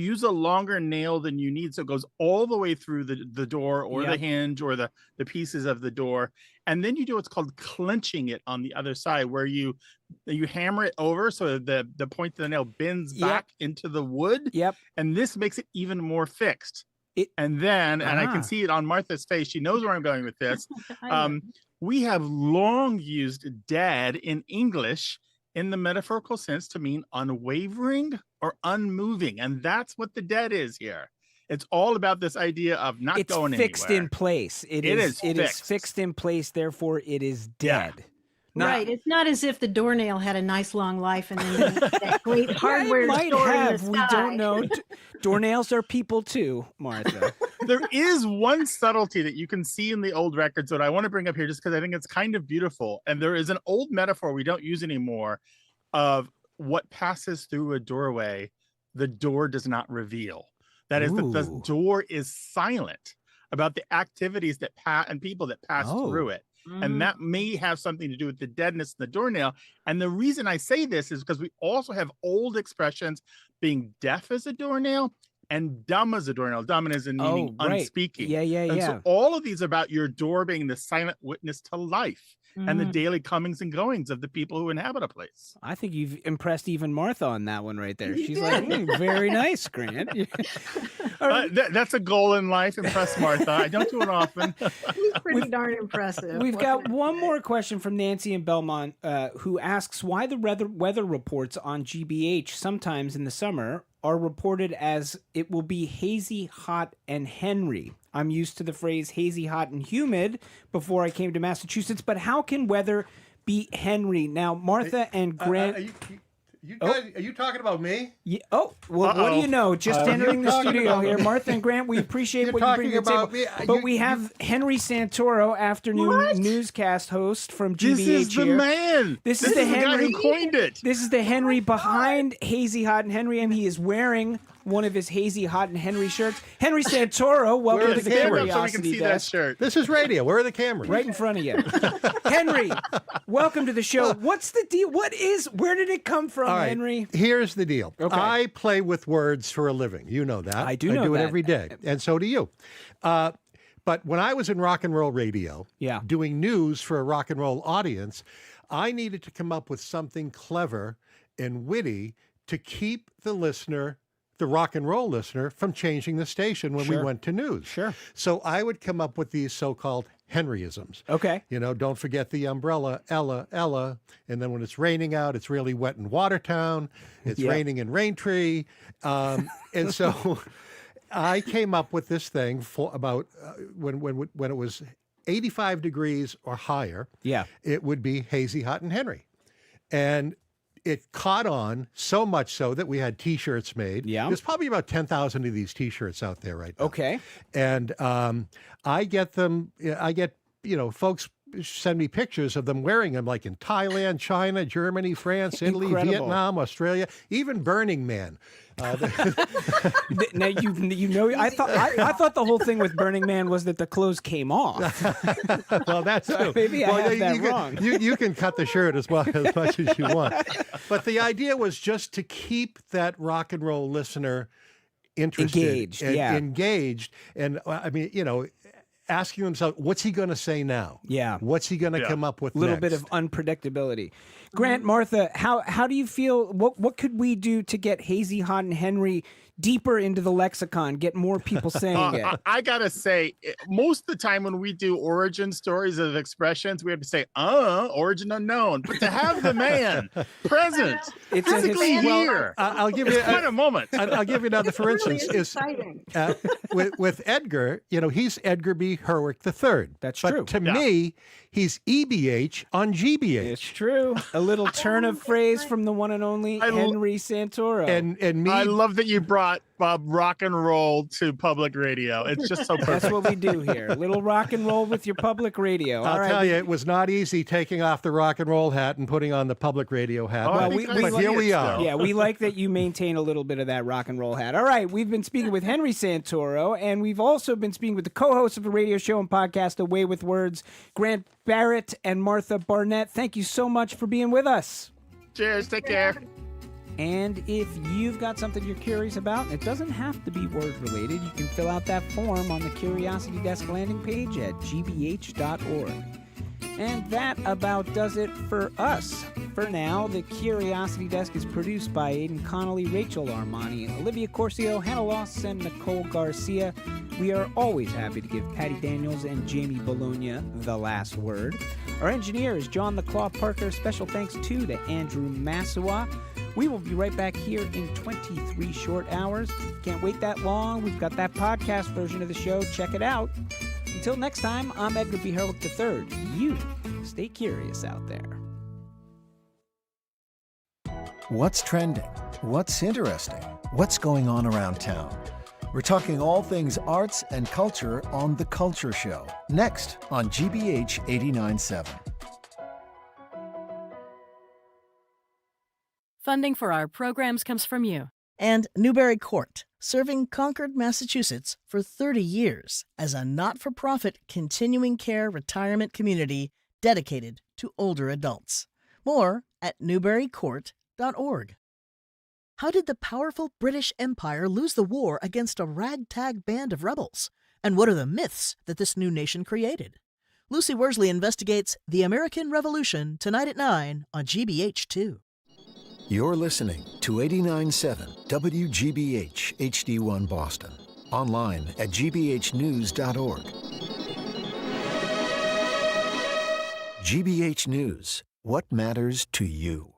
use a longer nail than you need, so it goes all the way through the door or the hinge or the pieces of the door. And then you do what's called clenching it on the other side, where you hammer it over so the point of the nail bends back into the wood. Yep. And this makes it even more fixed. And then, and I can see it on Martha's face, she knows where I'm going with this. We have long used dead in English in the metaphorical sense to mean unwavering or unmoving. And that's what the dead is here. It's all about this idea of not going anywhere. It's fixed in place. It is fixed in place, therefore it is dead. Yeah. Right. It's not as if the doornail had a nice long life and then that great hardware might store have. in the We sky. don't know. Doornails are people too, Martha. There is one subtlety that you can see in the old records that I want to bring up here just because I think it's kind of beautiful. And there is an old metaphor we don't use anymore of what passes through a doorway, the door does not reveal. That is, the door is silent about the activities that and people that pass through it. And that may have something to do with the deadness in the doornail. And the reason I say this is because we also have old expressions, being deaf as a doornail and dumb as a doornail. Dumb is in meaning unspeaking. And so all of these are about your door being the silent witness to life and the daily comings and goings of the people who inhabit a place. I think you've impressed even Martha on that one right there. She's like, very nice, Grant. That's a goal in life, impress Martha. I don't do it often. He's pretty darn impressive. We've got one more question from Nancy in Belmont, who asks why the weather reports on GBH sometimes in the summer are reported as it will be hazy, hot, and Henry. I'm used to the phrase hazy, hot, and humid before I came to Massachusetts, but how can weather be Henry? Now, Martha and Grant... Are you talking about me? Yeah. Oh, well, what do you know? Just entering the studio here. Martha and Grant, we appreciate what you bring to the table. Me. But we have Henry Santoro, afternoon newscast host from GBH This is the man. This is the Henry guy who coined it. This is the Henry behind Hazy, Hot, and Henry, and he is wearing one of his Hazy, Hot, and Henry shirts. Henry Santoro, welcome to the Curiosity so we can see that shirt. This is radio. Where are the cameras? Right in front of you. Henry, welcome to the show. What's the deal? Where did it come from, Henry? Here's the deal. Okay. I play with words for a living. You know that. I do know I do that. it every day, and so do you. But when I was in rock and roll radio, doing news for a rock and roll audience, I needed to come up with something clever and witty to keep the rock and roll listener, from changing the station when we went to news. Sure. So I would come up with these so-called Henryisms. Okay. You know, don't forget the umbrella, Ella, Ella. And then when it's raining out, it's really wet in Watertown. It's raining in Raintree. And so I came up with this thing for about when it was 85 degrees or higher. Yeah. It would be hazy, hot, and Henry. And it caught on so much so that we had T-shirts made. Yeah. There's probably about 10,000 of these T-shirts out there right now. Okay. And I get them, folks send me pictures of them wearing them, like in Thailand, China, Germany, France, Italy, Vietnam, Australia, even Burning Man. Now you know I thought the whole thing with Burning Man was that the clothes came off. Well, that's true. Maybe I have that wrong. You can cut the shirt as much as you want. But the idea was just to keep that rock and roll listener interested, engaged, and I mean, asking themselves, what's he going to say now? Yeah. What's he going to come up with next? A little bit of unpredictability. Grant, Martha, how do you feel? What could we do to get Hazy, Hot, and Henry deeper into the lexicon, get more people saying it? I got to say, most of the time when we do origin stories of expressions, we have to say, origin unknown. But to have the man present, it's physically here, I'll give you quite a moment. I'll give you another, for really instance, exciting. With Edgar, he's Edgar B. Herwick III. That's true. But to me, he's EBH on GBH. It's true. A little turn of phrase from the one and only Henry Santoro. And me. I love that you brought rock and roll to public radio. It's just so perfect. That's what we do here. A little rock and roll with your public radio. I'll tell you, it was not easy taking off the rock and roll hat and putting on the public radio hat. But here we are. Yeah, we like that you maintain a little bit of that rock and roll hat. All right, we've been speaking with Henry Santoro, and we've also been speaking with the co-hosts of the radio show and podcast Away with Words, Grant Barrett and Martha Barnett. Thank you so much for being with us. Cheers. Take care. And if you've got something you're curious about, and it doesn't have to be word related, you can fill out that form on the Curiosity Desk landing page at gbh.org. And that about does it for us. For now, the Curiosity Desk is produced by Aidan Connolly, Rachel Armani, Olivia Corcio, Hannah Loss, and Nicole Garcia. We are always happy to give Patty Daniels and Jamie Bologna the last word. Our engineer is John the Claw Parker. Special thanks too to Andrew Massawa. We will be right back here in 23 short hours. Can't wait that long. We've got that podcast version of the show. Check it out. Until next time, I'm Edgar B. Herwick III. You stay curious out there. What's trending? What's interesting? What's going on around town? We're talking all things arts and culture on The Culture Show, next on GBH 89.7. Funding for our programs comes from you. And Newbury Court, serving Concord, Massachusetts for 30 years as a not-for-profit continuing care retirement community dedicated to older adults. More at newburycourt.org. How did the powerful British Empire lose the war against a ragtag band of rebels? And what are the myths that this new nation created? Lucy Worsley investigates The American Revolution tonight at 9 on GBH2. You're listening to 89.7 WGBH HD1 Boston. Online at gbhnews.org. GBH News. What matters to you?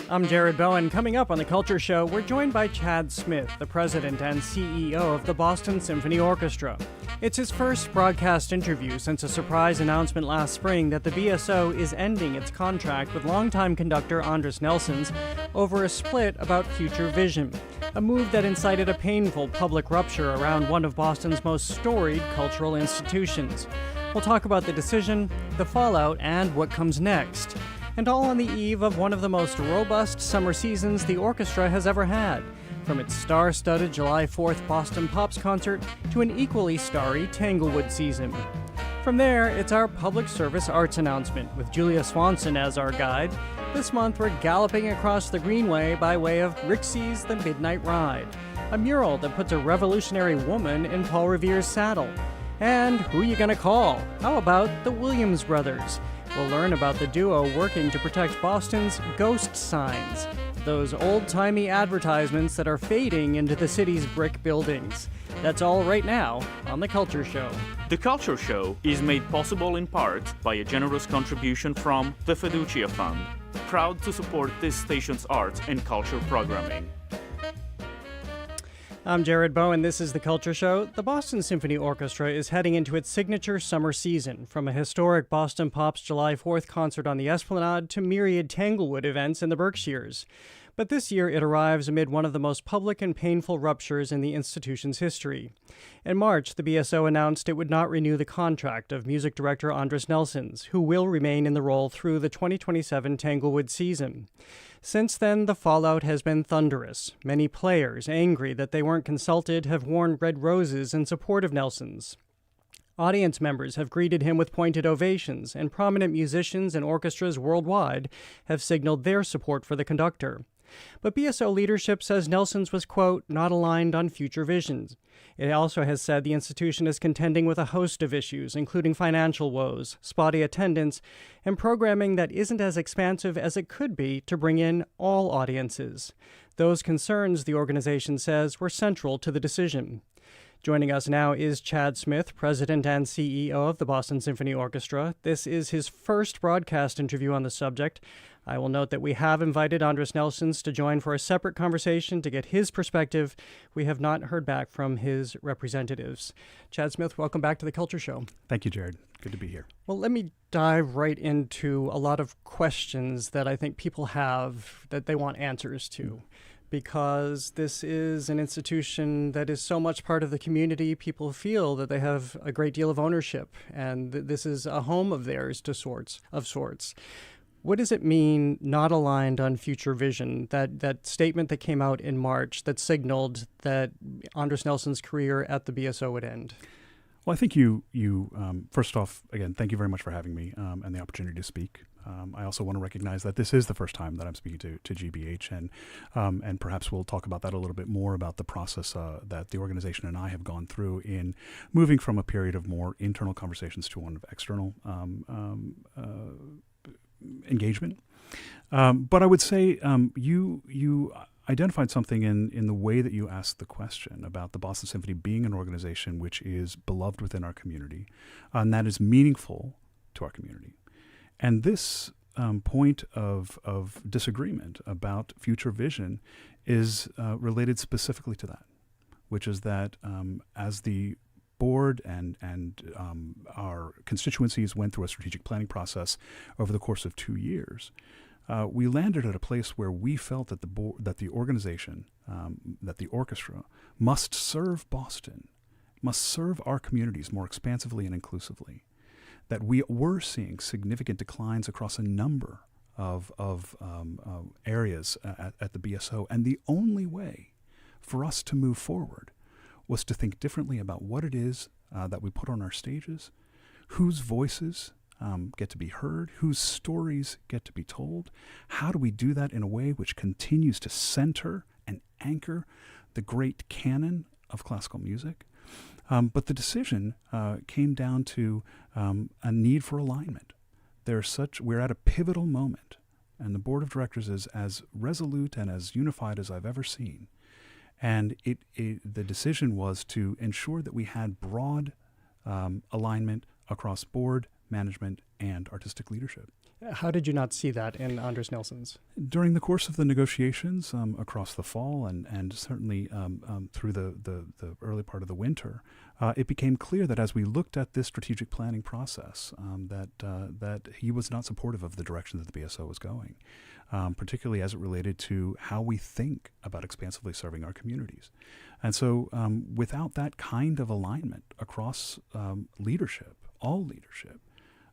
I'm Jared Bowen. Coming up on The Culture Show, we're joined by Chad Smith, the president and CEO of the Boston Symphony Orchestra. It's his first broadcast interview since a surprise announcement last spring that the BSO is ending its contract with longtime conductor Andris Nelsons over a split about future vision, a move that incited a painful public rupture around one of Boston's most storied cultural institutions. We'll talk about the decision, the fallout, and what comes next. And all on the eve of one of the most robust summer seasons the orchestra has ever had, from its star-studded July 4th Boston Pops concert to an equally starry Tanglewood season. From there, it's our public service arts announcement, with Julia Swanson as our guide. This month, we're galloping across the Greenway by way of Rixy's The Midnight Ride, a mural that puts a revolutionary woman in Paul Revere's saddle. And who you gonna call? How about the Williams Brothers? We'll learn about the duo working to protect Boston's ghost signs, those old-timey advertisements that are fading into the city's brick buildings. That's all right now on The Culture Show. The Culture Show is made possible in part by a generous contribution from the Fiducia Fund, proud to support this station's arts and culture programming. I'm Jared Bowen. This is The Culture Show. The Boston Symphony Orchestra is heading into its signature summer season, from a historic Boston Pops July 4th concert on the Esplanade to myriad Tanglewood events in the Berkshires. But this year it arrives amid one of the most public and painful ruptures in the institution's history. In March, the BSO announced it would not renew the contract of music director Andris Nelsons, who will remain in the role through the 2027 Tanglewood season. Since then, the fallout has been thunderous. Many players, angry that they weren't consulted, have worn red roses in support of Nelsons. Audience members have greeted him with pointed ovations, and prominent musicians and orchestras worldwide have signaled their support for the conductor. But BSO leadership says Nelsons was, quote, not aligned on future visions. It also has said the institution is contending with a host of issues, including financial woes, spotty attendance, and programming that isn't as expansive as it could be to bring in all audiences. Those concerns, the organization says, were central to the decision. Joining us now is Chad Smith, President and CEO of the Boston Symphony Orchestra. This is his first broadcast interview on the subject. I will note that we have invited Andris Nelsons to join for a separate conversation to get his perspective. We have not heard back from his representatives. Chad Smith, welcome back to The Culture Show. Thank you, Jared. Good to be here. Well, let me dive right into a lot of questions that I think people have that they want answers to. Because this is an institution that is so much part of the community. People feel that they have a great deal of ownership, and this is a home of theirs of sorts. What does it mean, not aligned on future vision? That statement that came out in March that signaled that Andris Nelsons' career at the BSO would end? Well, I think you first off, again, thank you very much for having me and the opportunity to speak. I also want to recognize that this is the first time that I'm speaking to GBH, and perhaps we'll talk about that a little bit more about the process that the organization and I have gone through in moving from a period of more internal conversations to one of external engagement. But I would say you identified something in the way that you asked the question about the Boston Symphony being an organization which is beloved within our community, and that is meaningful to our community. And this point of disagreement about future vision is related specifically to that, which is that as the board and our constituencies went through a strategic planning process over the course of 2 years, we landed at a place where we felt that the organization, that the orchestra, must serve Boston, must serve our communities more expansively and inclusively. That we were seeing significant declines across a number of areas at the BSO, and the only way for us to move forward was to think differently about what it is that we put on our stages, whose voices get to be heard, whose stories get to be told. How do we do that in a way which continues to center and anchor the great canon of classical music? But the decision came down to a need for alignment. We're at a pivotal moment, and the board of directors is as resolute and as unified as I've ever seen. And the decision was to ensure that we had broad alignment across board, management, and artistic leadership. How did you not see that in Andris Nelsons? During the course of the negotiations across the fall and certainly through the early part of the winter, it became clear that as we looked at this strategic planning process, that he was not supportive of the direction that the BSO was going, particularly as it related to how we think about expansively serving our communities. And so without that kind of alignment across leadership, all leadership,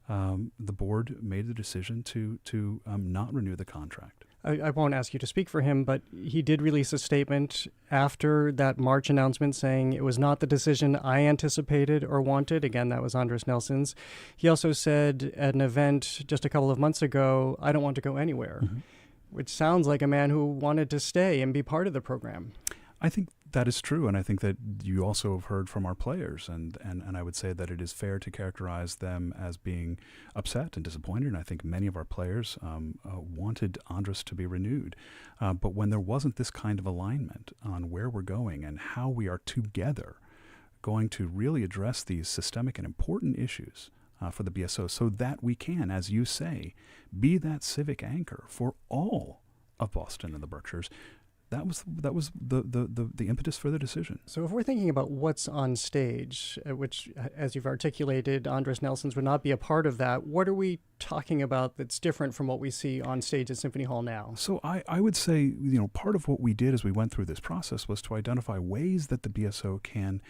the board made the decision to not renew the contract. I won't ask you to speak for him, but he did release a statement after that March announcement saying it was not the decision I anticipated or wanted. Again, that was Andris Nelsons. He also said at an event just a couple of months ago, I don't want to go anywhere, which sounds like a man who wanted to stay and be part of the program. I think that is true, and I think that you also have heard from our players, and I would say that it is fair to characterize them as being upset and disappointed, and I think many of our players wanted Andris to be renewed. But when there wasn't this kind of alignment on where we're going and how we are together going to really address these systemic and important issues for the BSO so that we can, as you say, be that civic anchor for all of Boston and the Berkshires, that was the impetus for the decision. So if we're thinking about what's on stage, which, as you've articulated, Andris Nelsons would not be a part of that, what are we talking about that's different from what we see on stage at Symphony Hall now? So I would say, part of what we did as we went through this process was to identify ways that the BSO can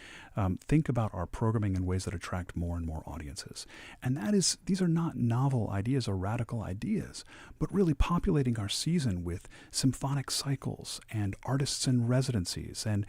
think about our programming in ways that attract more and more audiences. And these are not novel ideas or radical ideas, but really populating our season with symphonic cycles and artists in residencies, and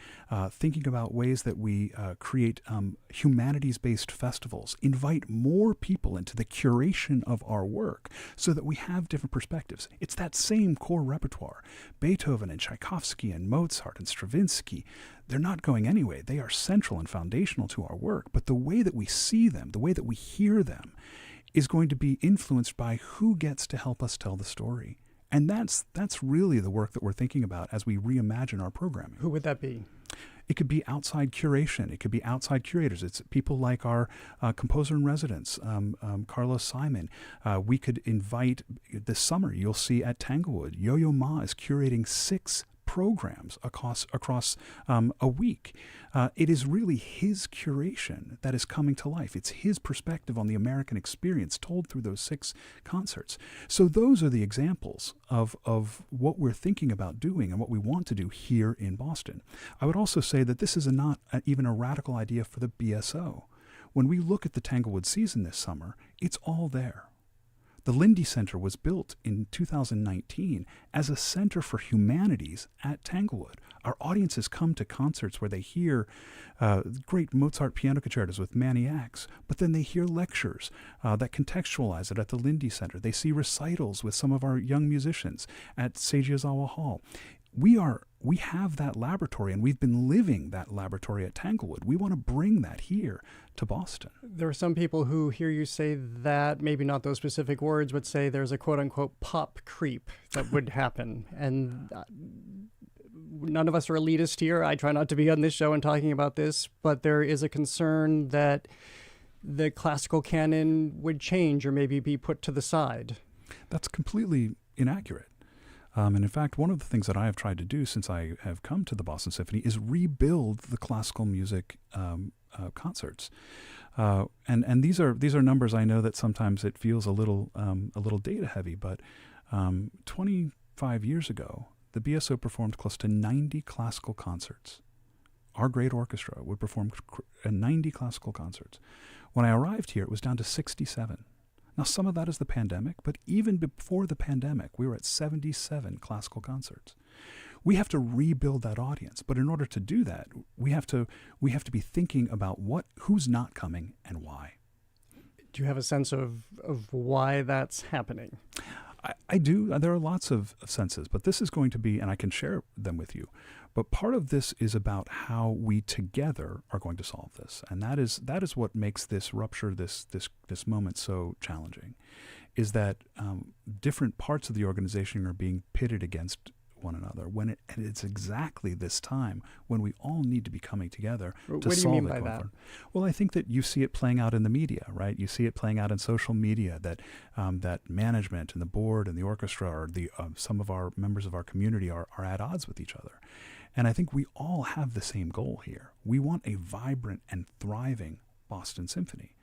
thinking about ways that we create humanities-based festivals, invite more people into the curation of our work so that we have different perspectives. It's that same core repertoire. Beethoven and Tchaikovsky and Mozart and Stravinsky, they're not going anyway. They are central and foundational to our work, but the way that we see them, the way that we hear them, is going to be influenced by who gets to help us tell the story. And that's really the work that we're thinking about as we reimagine our programming. Who would that be? It could be outside curation. It could be outside curators. It's people like our composer in residence, Carlos Simon. We could invite, this summer, you'll see at Tanglewood, Yo-Yo Ma is curating 6 programs across a week. It is really his curation that is coming to life. It's his perspective on the American experience told through those 6 concerts. So those are the examples of what we're thinking about doing and what we want to do here in Boston. I would also say that this is not even a radical idea for the BSO. When we look at the Tanglewood season this summer, it's all there. The Lindy Center was built in 2019 as a center for humanities at Tanglewood. Our audiences come to concerts where they hear great Mozart piano concertos with maniacs, but then they hear lectures that contextualize it at the Lindy Center. They see recitals with some of our young musicians at Seiji Ozawa Hall. We have that laboratory, and we've been living that laboratory at Tanglewood. We want to bring that here to Boston. There are some people who hear you say that, maybe not those specific words, but say there's a quote-unquote pop creep that would happen. And none of us are elitist here. I try not to be on this show and talking about this, but there is a concern that the classical canon would change or maybe be put to the side. That's completely inaccurate. And in fact, one of the things that I have tried to do since I have come to the Boston Symphony is rebuild the classical music concerts. And these are numbers. I know that sometimes it feels a little data heavy, but 25 years ago, the BSO performed close to 90 classical concerts. Our great orchestra would perform 90 classical concerts. When I arrived here, it was down to 67. Now, some of that is the pandemic, but even before the pandemic, we were at 77 classical concerts. We have to rebuild that audience, but in order to do that, we have to be thinking about who's not coming and why. Do you have a sense of why that's happening? I do. There are lots of senses, but this is going to be, and I can share them with you. But part of this is about how we together are going to solve this, and that is what makes this rupture, this moment so challenging, is that different parts of the organization are being pitted against one another. And it's exactly this time when we all need to be coming together to solve it. What do you mean by that? Well, I think that you see it playing out in the media, right? You see it playing out in social media that management and the board and the orchestra or some of our members of our community are at odds with each other. And I think we all have the same goal here. We want a vibrant and thriving Boston Symphony.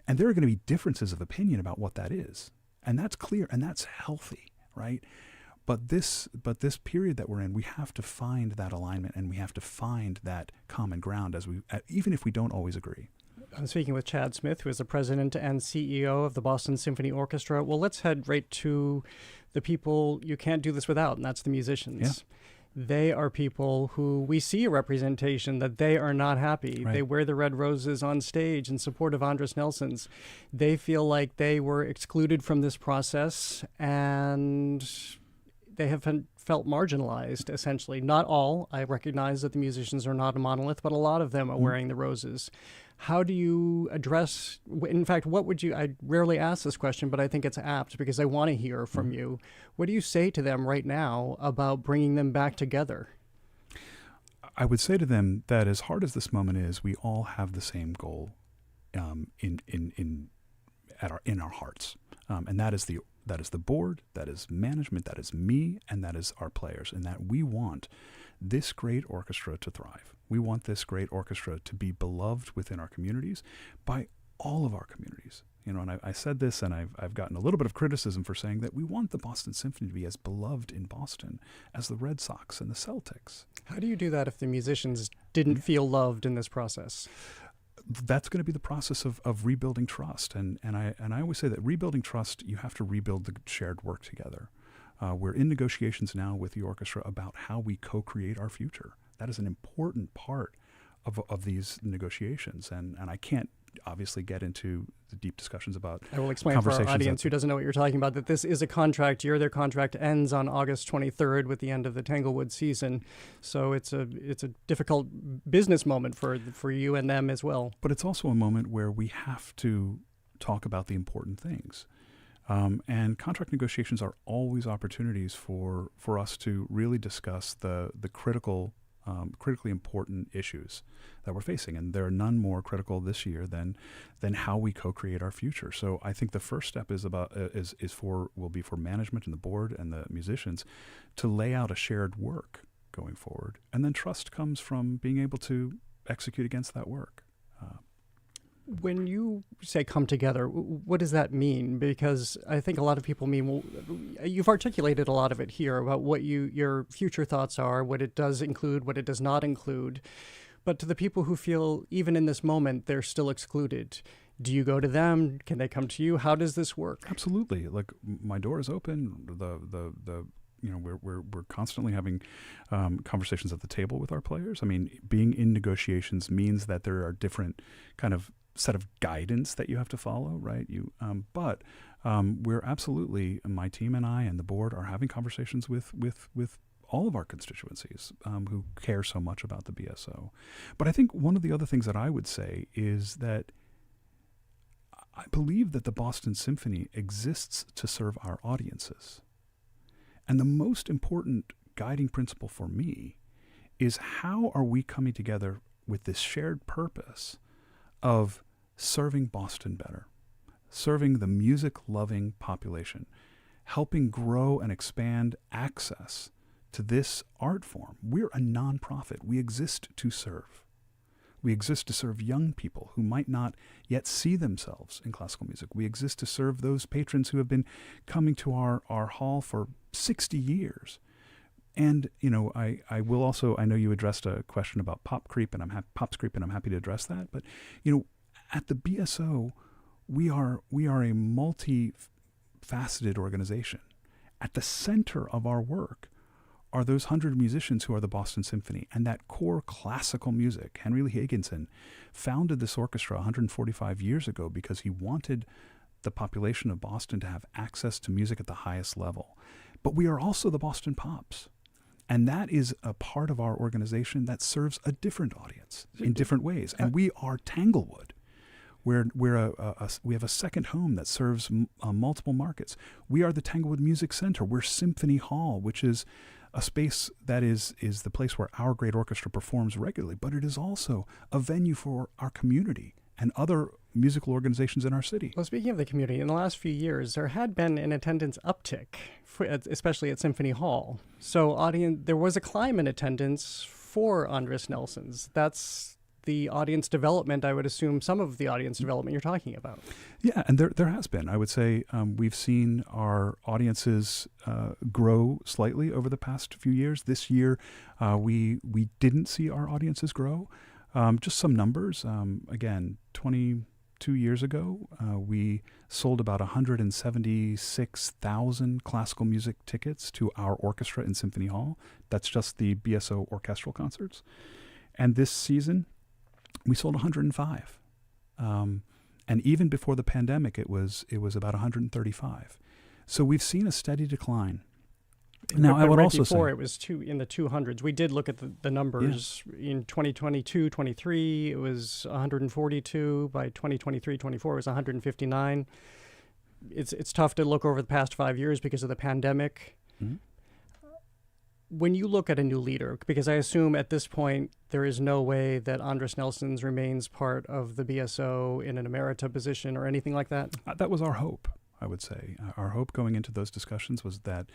And there are going to be differences of opinion about what that is. And that's clear and that's healthy, right? But this period that we're in, we have to find that alignment and we have to find that common ground even if we don't always agree. I'm speaking with Chad Smith, who is the president and CEO of the Boston Symphony Orchestra. Well, let's head right to the people you can't do this without, and that's the musicians. Yeah. They are people who we see a representation that they are not happy. Right. They wear the red roses on stage in support of Andris Nelsons. They feel like they were excluded from this process and they have felt marginalized, essentially. Not all. I recognize that the musicians are not a monolith, but a lot of them are wearing the roses. How do you address, in fact, I rarely ask this question, but I think it's apt because I want to hear from you. What do you say to them right now about bringing them back together? I would say to them that as hard as this moment is, we all have the same goal in our hearts, and that is the board, that is management, that is me, and that is our players, and that we want this great orchestra to thrive. We want this great orchestra to be beloved within our communities by all of our communities. And I said this, and I've gotten a little bit of criticism for saying that we want the Boston Symphony to be as beloved in Boston as the Red Sox and the Celtics. How do you do that if the musicians didn't feel loved in this process? That's going to be the process of rebuilding trust. And I always say that rebuilding trust, you have to rebuild the shared work together. We're in negotiations now with the orchestra about how we co-create our future. That is an important part of these negotiations. And I can't obviously get into the deep discussions about I will explain for our audience who doesn't know what you're talking about that this is a contract year. Their contract ends on August 23rd with the end of the Tanglewood season. So it's a difficult business moment for you and them as well. But it's also a moment where we have to talk about the important things. And contract negotiations are always opportunities for us to really discuss the critically important issues that we're facing, and there are none more critical this year than how we co-create our future. So I think the first step will be for management and the board and the musicians to lay out a shared work going forward, and then trust comes from being able to execute against that work. When you say come together, what does that mean? Because I think a lot of people mean, well, you've articulated a lot of it here about what your future thoughts are, what it does include, what it does not include. But to the people who feel even in this moment they're still excluded, Do you go to them? Can they come to you? How does this work? Absolutely. Like, my door is open. We're constantly having conversations at the table with our players. I mean, being in negotiations means that there are different kind of set of guidance that you have to follow, right? But we're absolutely, my team and I and the board are having conversations with all of our constituencies who care so much about the BSO. But I think one of the other things that I would say is that I believe that the Boston Symphony exists to serve our audiences. And the most important guiding principle for me is, how are we coming together with this shared purpose of serving Boston better, serving the music-loving population, helping grow and expand access to this art form. We're a nonprofit. We exist to serve. We exist to serve young people who might not yet see themselves in classical music. We exist to serve those patrons who have been coming to our hall for 60 years. And, I will also, I know you addressed a question about pops creep, and I'm happy to address that. But, at the BSO, we are a multi-faceted organization. At the center of our work are those 100 musicians who are the Boston Symphony, and that core classical music. Henry Lee Higginson founded this orchestra 145 years ago because he wanted the population of Boston to have access to music at the highest level. But we are also the Boston Pops, and that is a part of our organization that serves a different audience in different ways. And we are Tanglewood. We have a second home that serves multiple markets. We are the Tanglewood Music Center. We're Symphony Hall, which is a space that is the place where our great orchestra performs regularly, but it is also a venue for our community and other musical organizations in our city. Well, speaking of the community, in the last few years, there had been an attendance uptick, especially at Symphony Hall. So there was a climb in attendance for Andris Nelsons. That's the audience development, I would assume, some of the audience development you're talking about. Yeah, and there has been. I would say we've seen our audiences grow slightly over the past few years. This year, we didn't see our audiences grow. Just some numbers. Again, 22 years ago, we sold about 176,000 classical music tickets to our orchestra in Symphony Hall. That's just the BSO orchestral concerts. And this season, we sold 105. And even before the pandemic, it was about 135. So we've seen a steady decline. Now, I would also say, before it was in the 200s. We did look at the numbers. Yeah. In 2022, 23, it was 142. By 2023, 24, it was 159. It's tough to look over the past 5 years because of the pandemic. Mm-hmm. When you look at a new leader, because I assume at this point there is no way that Andris Nelsons remains part of the BSO in an emerita position or anything like that? That was our hope, I would say. Our hope going into those discussions was that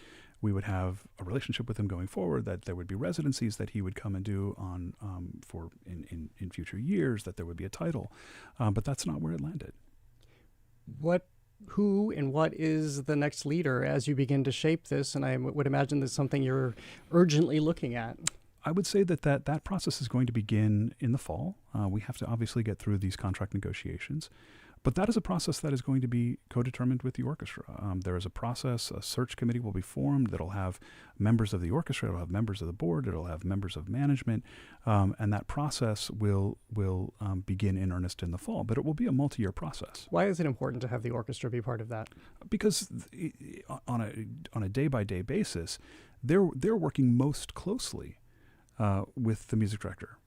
we would have a relationship with him going forward, that there would be residencies that he would come and do in future years, that there would be a title. But that's not where it landed. Who and what is the next leader as you begin to shape this? And I would imagine that's something you're urgently looking at. I would say that process is going to begin in the fall. We have to obviously get through these contract negotiations. But that is a process that is going to be co-determined with the orchestra. There is a process, a search committee will be formed that'll have members of the orchestra, it'll have members of the board, it'll have members of management, and that process will begin in earnest in the fall. But it will be a multi-year process. Why is it important to have the orchestra be part of that? Because on a day-by-day basis, they're working most closely with the music director.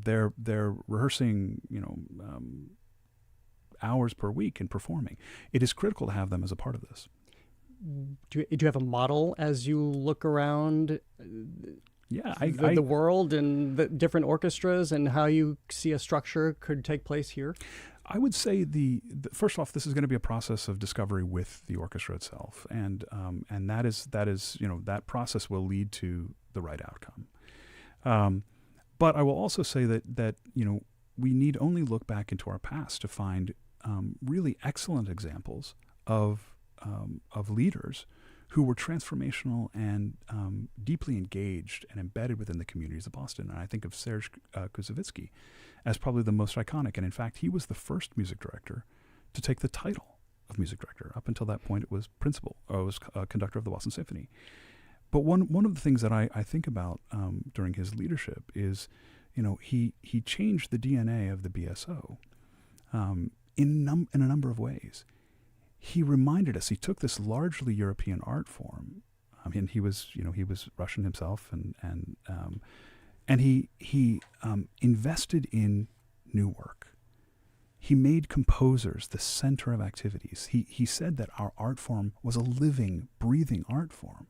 They're rehearsing, hours per week and performing. It is critical to have them as a part of this. Do you have a model as you look around the world and the different orchestras and how you see a structure could take place here? I would say first off, this is going to be a process of discovery with the orchestra itself, and that process will lead to the right outcome. But I will also say that we need only look back into our past to find really excellent examples of leaders who were transformational and deeply engaged and embedded within the communities of Boston. And I think of Serge Koussevitzky as probably the most iconic. And in fact, he was the first music director to take the title of music director. Up until that point, it was principal, or it was conductor of the Boston Symphony. But one of the things that I think about during his leadership is, he changed the DNA of the BSO in a number of ways. He reminded us. He took this largely European art form. I mean, he was Russian himself, and he invested in new work. He made composers the center of activities. He said that our art form was a living, breathing art form.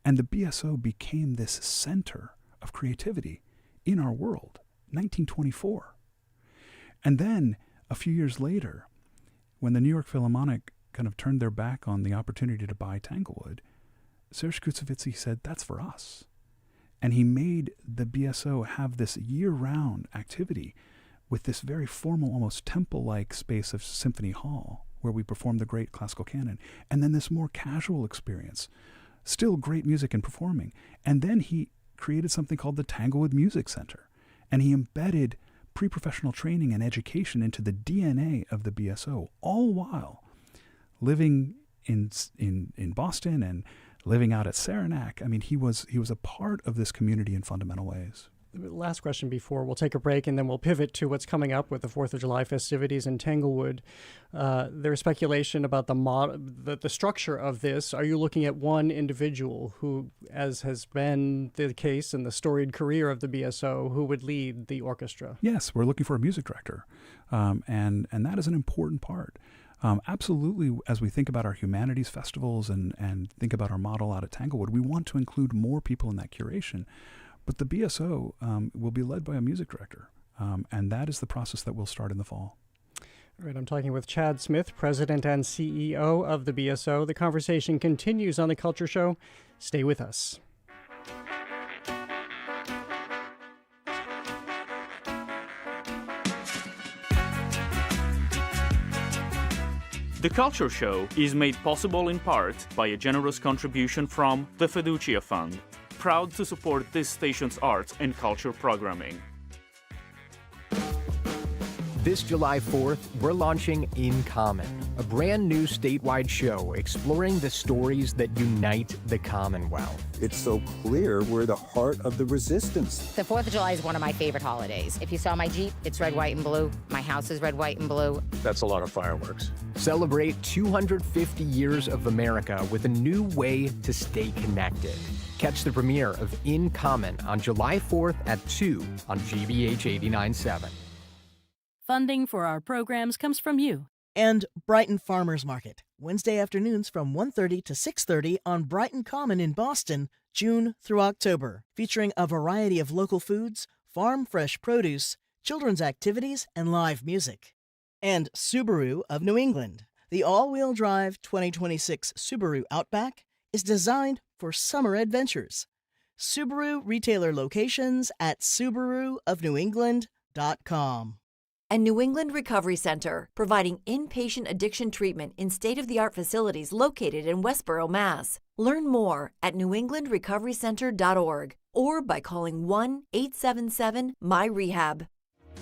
And the BSO became this center of creativity in our world, 1924. And then, a few years later, when the New York Philharmonic kind of turned their back on the opportunity to buy Tanglewood, Serge Koussevitzky said, that's for us. And he made the BSO have this year-round activity with this very formal, almost temple-like space of Symphony Hall, where we perform the great classical canon, and then this more casual experience, still great music and performing. And then he created something called the Tanglewood Music Center, and he embedded pre-professional training and education into the DNA of the BSO, all while living in Boston and living out at Saranac. I mean, he was a part of this community in fundamental ways. Last question before we'll take a break, and then we'll pivot to what's coming up with the 4th of July festivities in Tanglewood. There's speculation about the structure of this. Are you looking at one individual who, as has been the case in the storied career of the BSO, who would lead the orchestra? Yes, we're looking for a music director, and that is an important part. Absolutely, as we think about our humanities festivals and think about our model out at Tanglewood, we want to include more people in that curation. But the BSO will be led by a music director, and that is the process that will start in the fall. All right, I'm talking with Chad Smith, President and CEO of the BSO. The conversation continues on The Culture Show. Stay with us. The Culture Show is made possible in part by a generous contribution from the Fiducia Fund, proud to support this station's arts and culture programming. This July 4th, we're launching In Common, a brand new statewide show exploring the stories that unite the Commonwealth. It's so clear we're the heart of the resistance. The 4th of July is one of my favorite holidays. If you saw my Jeep, it's red, white, and blue. My house is red, white, and blue. That's a lot of fireworks. Celebrate 250 years of America with a new way to stay connected. Catch the premiere of In Common on July 4th at 2 on GBH 89.7. Funding for our programs comes from you. And Brighton Farmers Market, Wednesday afternoons from 1:30 to 6:30 on Brighton Common in Boston, June through October, featuring a variety of local foods, farm-fresh produce, children's activities, and live music. And Subaru of New England. The all-wheel drive 2026 Subaru Outback is designed for summer adventures. Subaru retailer locations at SubaruofNewEngland.com. And New England Recovery Center, providing inpatient addiction treatment in state-of-the-art facilities located in Westboro, Mass. Learn more at newenglandrecoverycenter.org or by calling 1-877-MY-REHAB.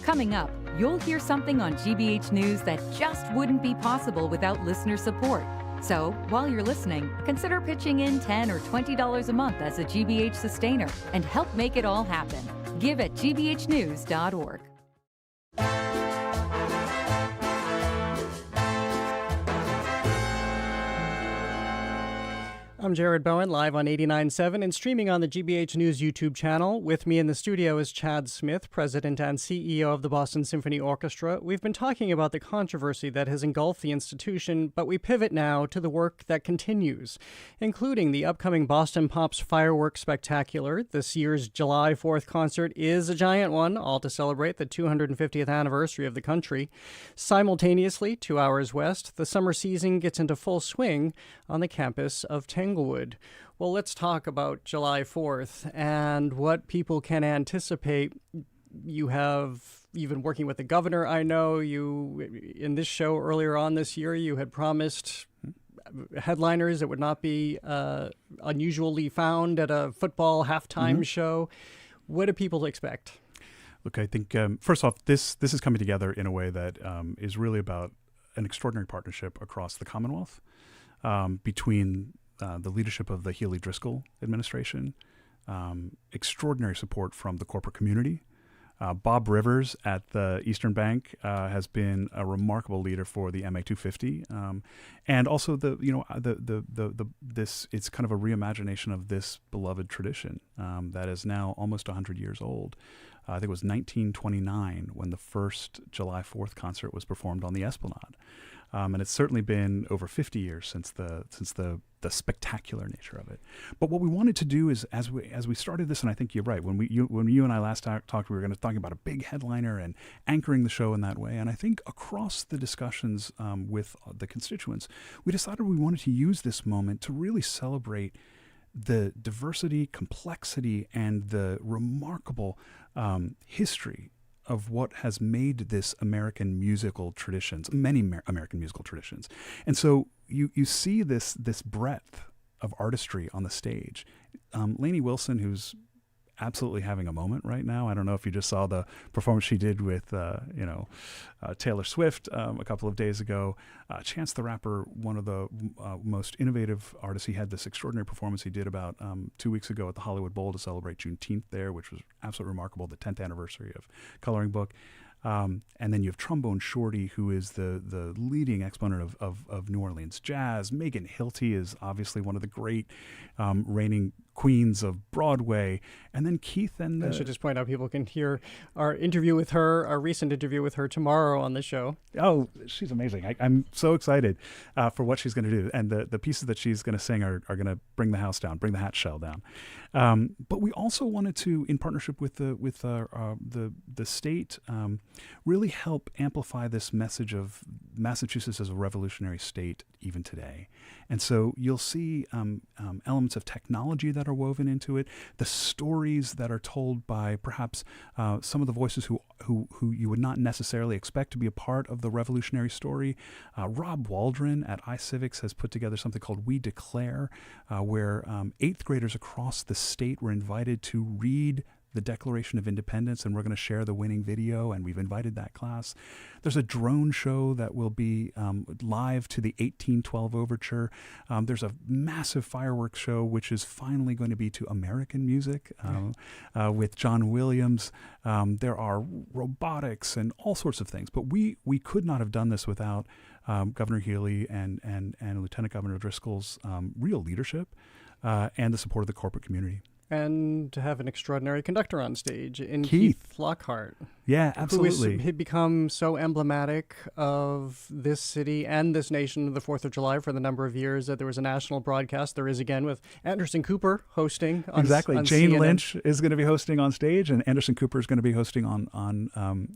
Coming up, you'll hear something on GBH News that just wouldn't be possible without listener support. So, while you're listening, consider pitching in $10 or $20 a month as a GBH sustainer and help make it all happen. Give at gbhnews.org. I'm Jared Bowen, live on 89.7 and streaming on the GBH News YouTube channel. With me in the studio is Chad Smith, President and CEO of the Boston Symphony Orchestra. We've been talking about the controversy that has engulfed the institution, but we pivot now to the work that continues, including the upcoming Boston Pops Fireworks Spectacular. This year's July 4th concert is a giant one, all to celebrate the 250th anniversary of the country. Simultaneously, 2 hours west, the summer season gets into full swing on the campus of Tanglewood. Well, let's talk about July 4th and what people can anticipate. You have, even working with the governor, I know you, in this show earlier on this year, you had promised headliners that would not be unusually found at a football halftime show. What do people expect? Look, I think, first off, this is coming together in a way that is really about an extraordinary partnership across the Commonwealth between the leadership of the Healy-Driscoll administration, extraordinary support from the corporate community. Bob Rivers at the Eastern Bank has been a remarkable leader for the MA250, and also it's kind of a reimagination of this beloved tradition that is now almost 100 years old. I think it was 1929 when the first July 4th concert was performed on the Esplanade. And it's certainly been over 50 years since the spectacular nature of it. But what we wanted to do is, as we started this, and I think you're right, when you and I last talked, we were going to talk about a big headliner and anchoring the show in that way. And I think across the discussions with the constituents, we decided we wanted to use this moment to really celebrate the diversity, complexity, and the remarkable history of what has made this American musical traditions, many American musical traditions. And so you see this breadth of artistry on the stage. Lainey Wilson, who's absolutely having a moment right now. I don't know if you just saw the performance she did with Taylor Swift a couple of days ago. Chance the Rapper, one of the most innovative artists, he had this extraordinary performance he did about 2 weeks ago at the Hollywood Bowl to celebrate Juneteenth there, which was absolutely remarkable, the 10th anniversary of Coloring Book. And then you have Trombone Shorty, who is the leading exponent of New Orleans jazz. Megan Hilty is obviously one of the great reigning queens of Broadway. And then Keith and... I should just point out, people can hear our interview with her, our recent interview with her tomorrow on the show. Oh, she's amazing. I'm so excited for what she's going to do. And the pieces that she's going to sing are going to bring the house down, bring the hat shell down. But we also wanted to, in partnership with the state, really help amplify this message of Massachusetts as a revolutionary state even today. And so you'll see elements of technology that are woven into it, the stories that are told by perhaps some of the voices who you would not necessarily expect to be a part of the revolutionary story. Rob Waldron at iCivics has put together something called We Declare, where 8th graders across the state were invited to read the Declaration of Independence, and we're going to share the winning video, and we've invited that class. There's a drone show that will be live to the 1812 Overture. There's a massive fireworks show, which is finally going to be to American music with John Williams. There are robotics and all sorts of things, but we could not have done this without Governor Healy and Lieutenant Governor Driscoll's real leadership and the support of the corporate community. And to have an extraordinary conductor on stage in Keith Lockhart. Yeah, absolutely. Who has become so emblematic of this city and this nation, the 4th of July, for the number of years that there was a national broadcast. There is again with Anderson Cooper hosting on Exactly. on Jane CNN. Lynch is going to be hosting on stage, and Anderson Cooper is going to be hosting on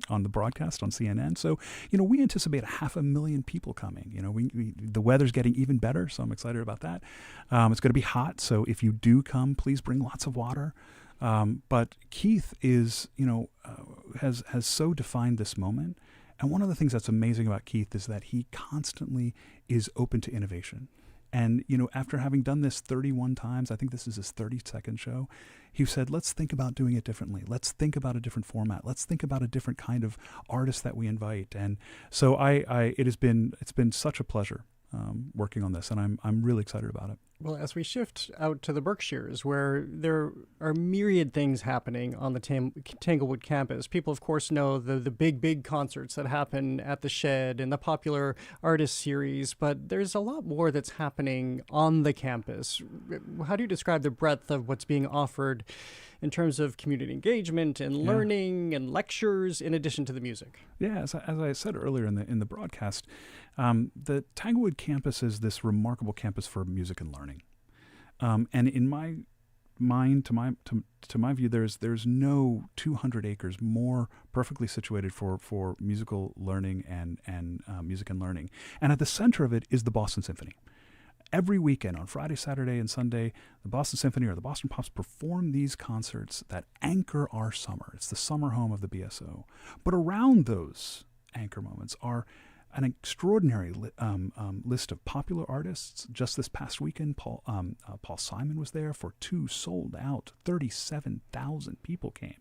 the broadcast on CNN. So, we anticipate 500,000 people coming. The weather's getting even better, so I'm excited about that. It's going to be hot, so if you do come, please bring lots of water. But Keith is, has so defined this moment. And one of the things that's amazing about Keith is that he constantly is open to innovation. And, after having done this 31 times, I think this is his 32nd show, he said, let's think about doing it differently. Let's think about a different format. Let's think about a different kind of artist that we invite. And so it's been such a pleasure working on this, and I'm really excited about it. Well, as we shift out to the Berkshires, where there are myriad things happening on the Tanglewood campus, people, of course, know the big concerts that happen at the Shed and the Popular Artist Series, but there's a lot more that's happening on the campus. How do you describe the breadth of what's being offered in terms of community engagement and learning and lectures in addition to the music? Yeah, as I said earlier in the broadcast, the Tanglewood campus is this remarkable campus for music and learning. And in my mind, to my view, there's no 200 acres more perfectly situated for musical learning and music and learning. And at the center of it is the Boston Symphony. Every weekend, on Friday, Saturday, and Sunday, the Boston Symphony or the Boston Pops perform these concerts that anchor our summer. It's the summer home of the BSO. But around those anchor moments are an extraordinary list of popular artists. Just this past weekend, Paul Simon was there for 2 sold-out. 37,000 people came.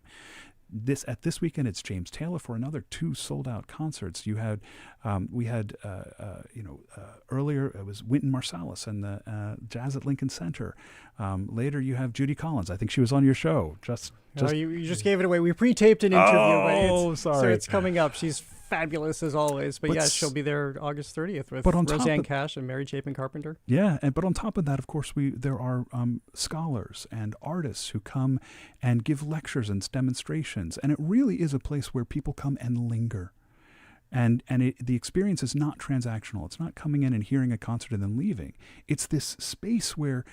this weekend it's James Taylor for another 2 sold-out concerts. You had earlier it was Wynton Marsalis and the Jazz at Lincoln Center. Later you have Judy Collins. I think she was on your show. You just gave it away. We pre-taped an interview. Oh, sorry. So it's coming up. She's fabulous as always. But yes, she'll be there August 30th with Roseanne Cash and Mary Chapin Carpenter. Yeah, but on top of that, of course, there are scholars and artists who come and give lectures and demonstrations, and it really is a place where people come and linger. And the experience is not transactional. It's not coming in and hearing a concert and then leaving. It's this space where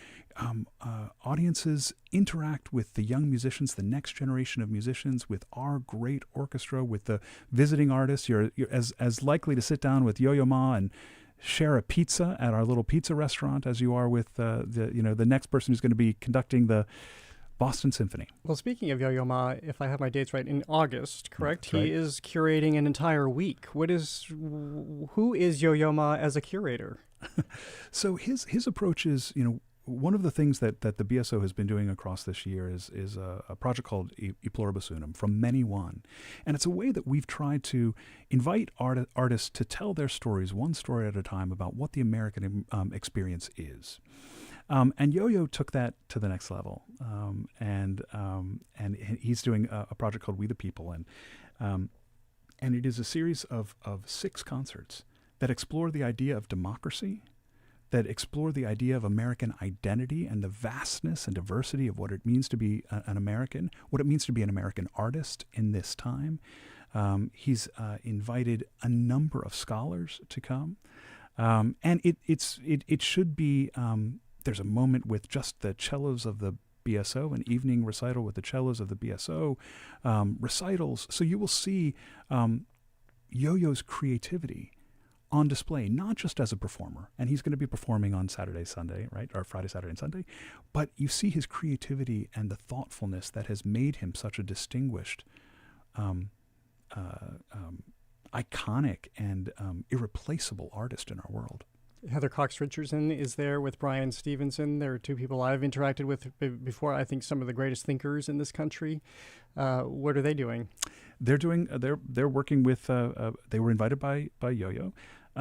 audiences interact with the young musicians, the next generation of musicians, with our great orchestra, with the visiting artists. You're as likely to sit down with Yo-Yo Ma and share a pizza at our little pizza restaurant as you are with the next person who's going to be conducting the Boston Symphony. Well, speaking of Yo-Yo Ma, if I have my dates right, in August, correct? That's right. He is curating an entire week. Who is Yo-Yo Ma as a curator? So his approach is, one of the things that the BSO has been doing across this year is a project called E Pluribus Unum, from many one. And it's a way that we've tried to invite artists to tell their stories, one story at a time, about what the American experience is. And Yo-Yo took that to the next level, and he's doing a project called We the People, and it is a series of 6 concerts that explore the idea of democracy, that explore the idea of American identity and the vastness and diversity of what it means to be an American, what it means to be an American artist in this time. He's invited a number of scholars to come, and it should be. There's a moment with just the cellos of the BSO, an evening recital with the cellos of the BSO, recitals. So you will see Yo-Yo's creativity on display, not just as a performer, and he's going to be performing on Saturday, Sunday, right, or Friday, Saturday, and Sunday, but you see his creativity and the thoughtfulness that has made him such a distinguished, iconic, and irreplaceable artist in our world. Heather Cox Richardson is there with Brian Stevenson. There are 2 people I've interacted with before. I think some of the greatest thinkers in this country. What are they doing? They're doing. They're working with. They were invited by Yo-Yo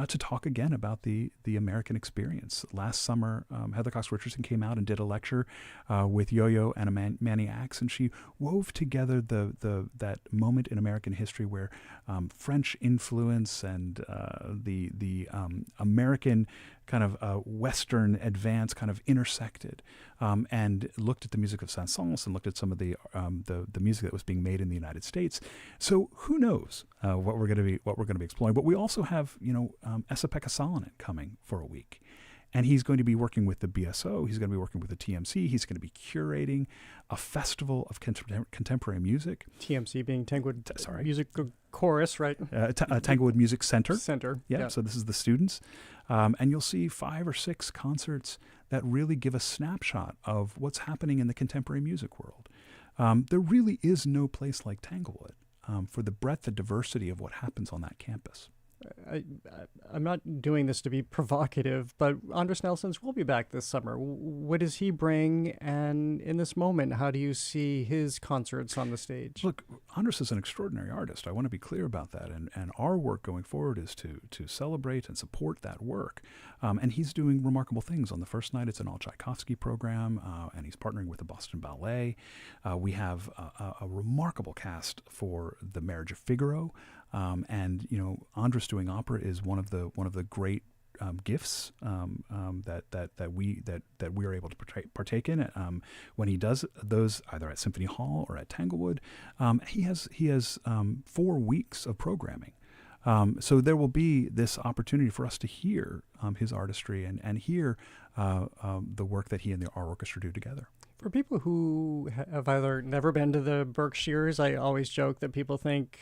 to talk again about the American experience. Last summer, Heather Cox Richardson came out and did a lecture with Yo-Yo and Manny Axe, and she wove together that moment in American history where French influence and the American kind of Western advance kind of intersected, and looked at the music of Saint-Saëns and looked at some of the music that was being made in the United States. So who knows what we're going to be exploring? But we also have Esa-Pekka Salonen coming for a week. And he's going to be working with the BSO. He's going to be working with the TMC. He's going to be curating a festival of contemporary music. TMC being Tanglewood Music Chorus, right? Tanglewood Music Center. Yeah. So this is the students. And you'll see 5 or 6 concerts that really give a snapshot of what's happening in the contemporary music world. There really is no place like Tanglewood for the breadth and diversity of what happens on that campus. I'm not doing this to be provocative, but Andris Nelsons will be back this summer. What does he bring? And in this moment, how do you see his concerts on the stage? Look, Andris is an extraordinary artist. I want to be clear about that. And our work going forward is to celebrate and support that work. And he's doing remarkable things. On the first night, it's an all-Tchaikovsky program, and he's partnering with the Boston Ballet. We have a remarkable cast for The Marriage of Figaro. And Andris doing opera is one of the great gifts that we are able to partake in. When he does those either at Symphony Hall or at Tanglewood, he has 4 weeks of programming. So there will be this opportunity for us to hear his artistry and hear the work that he and our orchestra do together. For people who have either never been to the Berkshires, I always joke that people think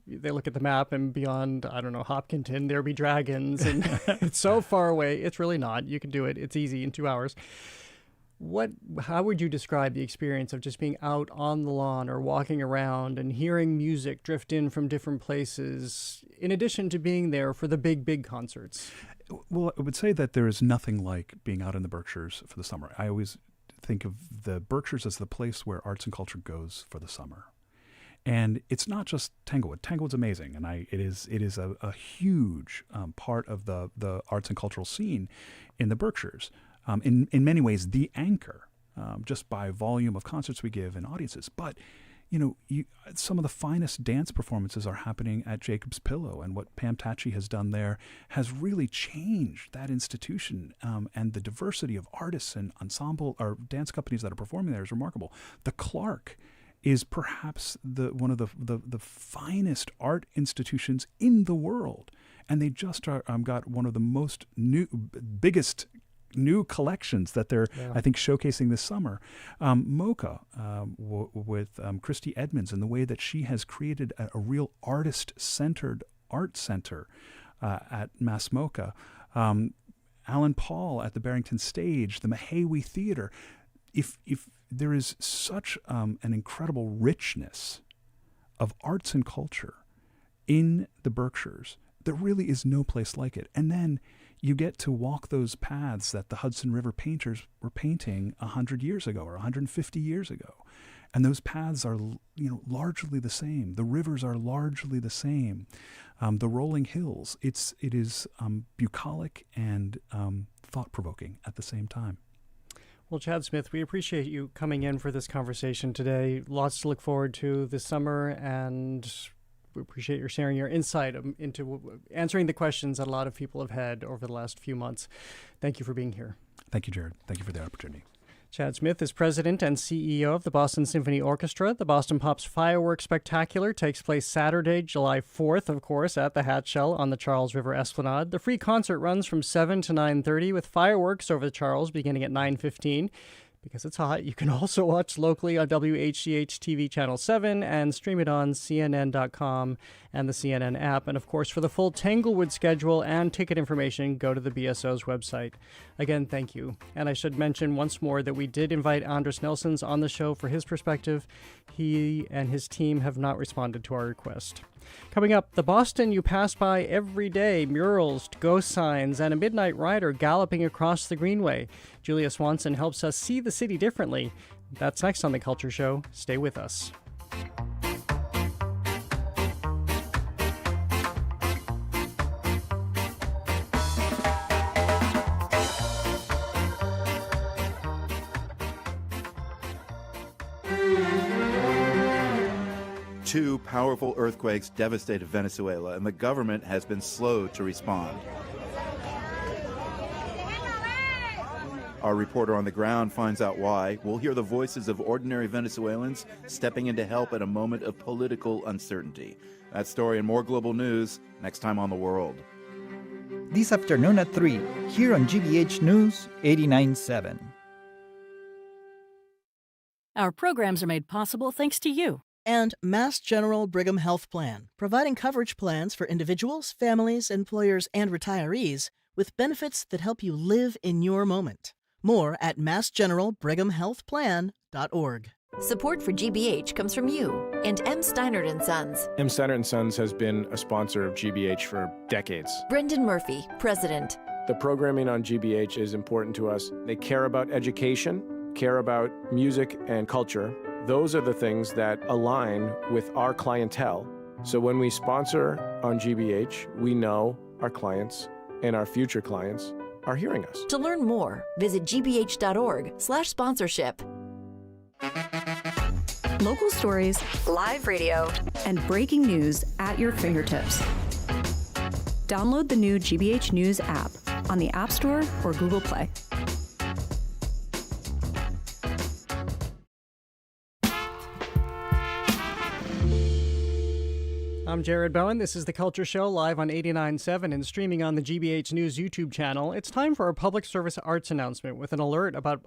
they look at the map and beyond, I don't know, Hopkinton, there be dragons, and it's so far away. It's really not. You can do it. It's easy in 2 hours. How would you describe the experience of just being out on the lawn or walking around and hearing music drift in from different places, in addition to being there for the big concerts? Well, I would say that there is nothing like being out in the Berkshires for the summer. I always think of the Berkshires as the place where arts and culture goes for the summer. And it's not just Tanglewood. Tanglewood's amazing, and it is a huge part of the arts and cultural scene in the Berkshires. In many ways, the anchor, just by volume of concerts we give and audiences. But some of the finest dance performances are happening at Jacob's Pillow, and what Pam Tachi has done there has really changed that institution. And the diversity of artists and ensemble or dance companies that are performing there is remarkable. The Clark is perhaps one of the finest art institutions in the world, and they just got one of the biggest new collections that they're, I think, showcasing this summer. MoCA with Christy Edmonds, and the way that she has created a real artist-centered art center at Mass MoCA. Alan Paul at the Barrington Stage, the Mahawi Theater. If there is such an incredible richness of arts and culture in the Berkshires, there really is no place like it. And then you get to walk those paths that the Hudson River painters were painting 100 years ago or 150 years ago. And those paths are, largely the same. The rivers are largely the same. The rolling hills, it is bucolic and thought-provoking at the same time. Well, Chad Smith, we appreciate you coming in for this conversation today. Lots to look forward to this summer, and we appreciate your sharing your insight into answering the questions that a lot of people have had over the last few months. Thank you for being here. Thank you, Jared. Thank you for the opportunity. Chad Smith is president and CEO of the Boston Symphony Orchestra. The Boston Pops Fireworks Spectacular takes place Saturday, July 4th, of course, at the Hat Shell on the Charles River Esplanade. The free concert runs from 7 to 9:30 with fireworks over the Charles beginning at 9:15. Because it's hot, you can also watch locally on WHCH TV Channel 7 and stream it on CNN.com and the CNN app. And of course, for the full Tanglewood schedule and ticket information, go to the BSO's website. Again, thank you. And I should mention once more that we did invite Andris Nelsons on the show for his perspective. He and his team have not responded to our request. Coming up, the Boston you pass by every day, murals, ghost signs, and a midnight rider galloping across the Greenway. Julia Swanson helps us see the city differently. That's next on The Culture Show. Stay with us. Two powerful earthquakes devastated Venezuela, and the government has been slow to respond. Our reporter on the ground finds out why. We'll hear the voices of ordinary Venezuelans stepping in to help at a moment of political uncertainty. That story and more global news next time on The World. This afternoon at 3, here on GBH News 89.7. Our programs are made possible thanks to you. And Mass General Brigham Health Plan, providing coverage plans for individuals, families, employers, and retirees with benefits that help you live in your moment. More at massgeneralbrighamhealthplan.org. Support for GBH comes from you and M. Steinert & Sons. M. Steinert & Sons has been a sponsor of GBH for decades. Brendan Murphy, President. The programming on GBH is important to us. They care about education, care about music and culture. Those are the things that align with our clientele. So when we sponsor on GBH, we know our clients and our future clients are hearing us. To learn more, visit gbh.org/sponsorship. Local stories, live radio, and breaking news at your fingertips. Download the new GBH News app on the App Store or Google Play. I'm Jared Bowen. This is The Culture Show, live on 89.7 and streaming on the GBH News YouTube channel. It's time for our public service arts announcement with an alert about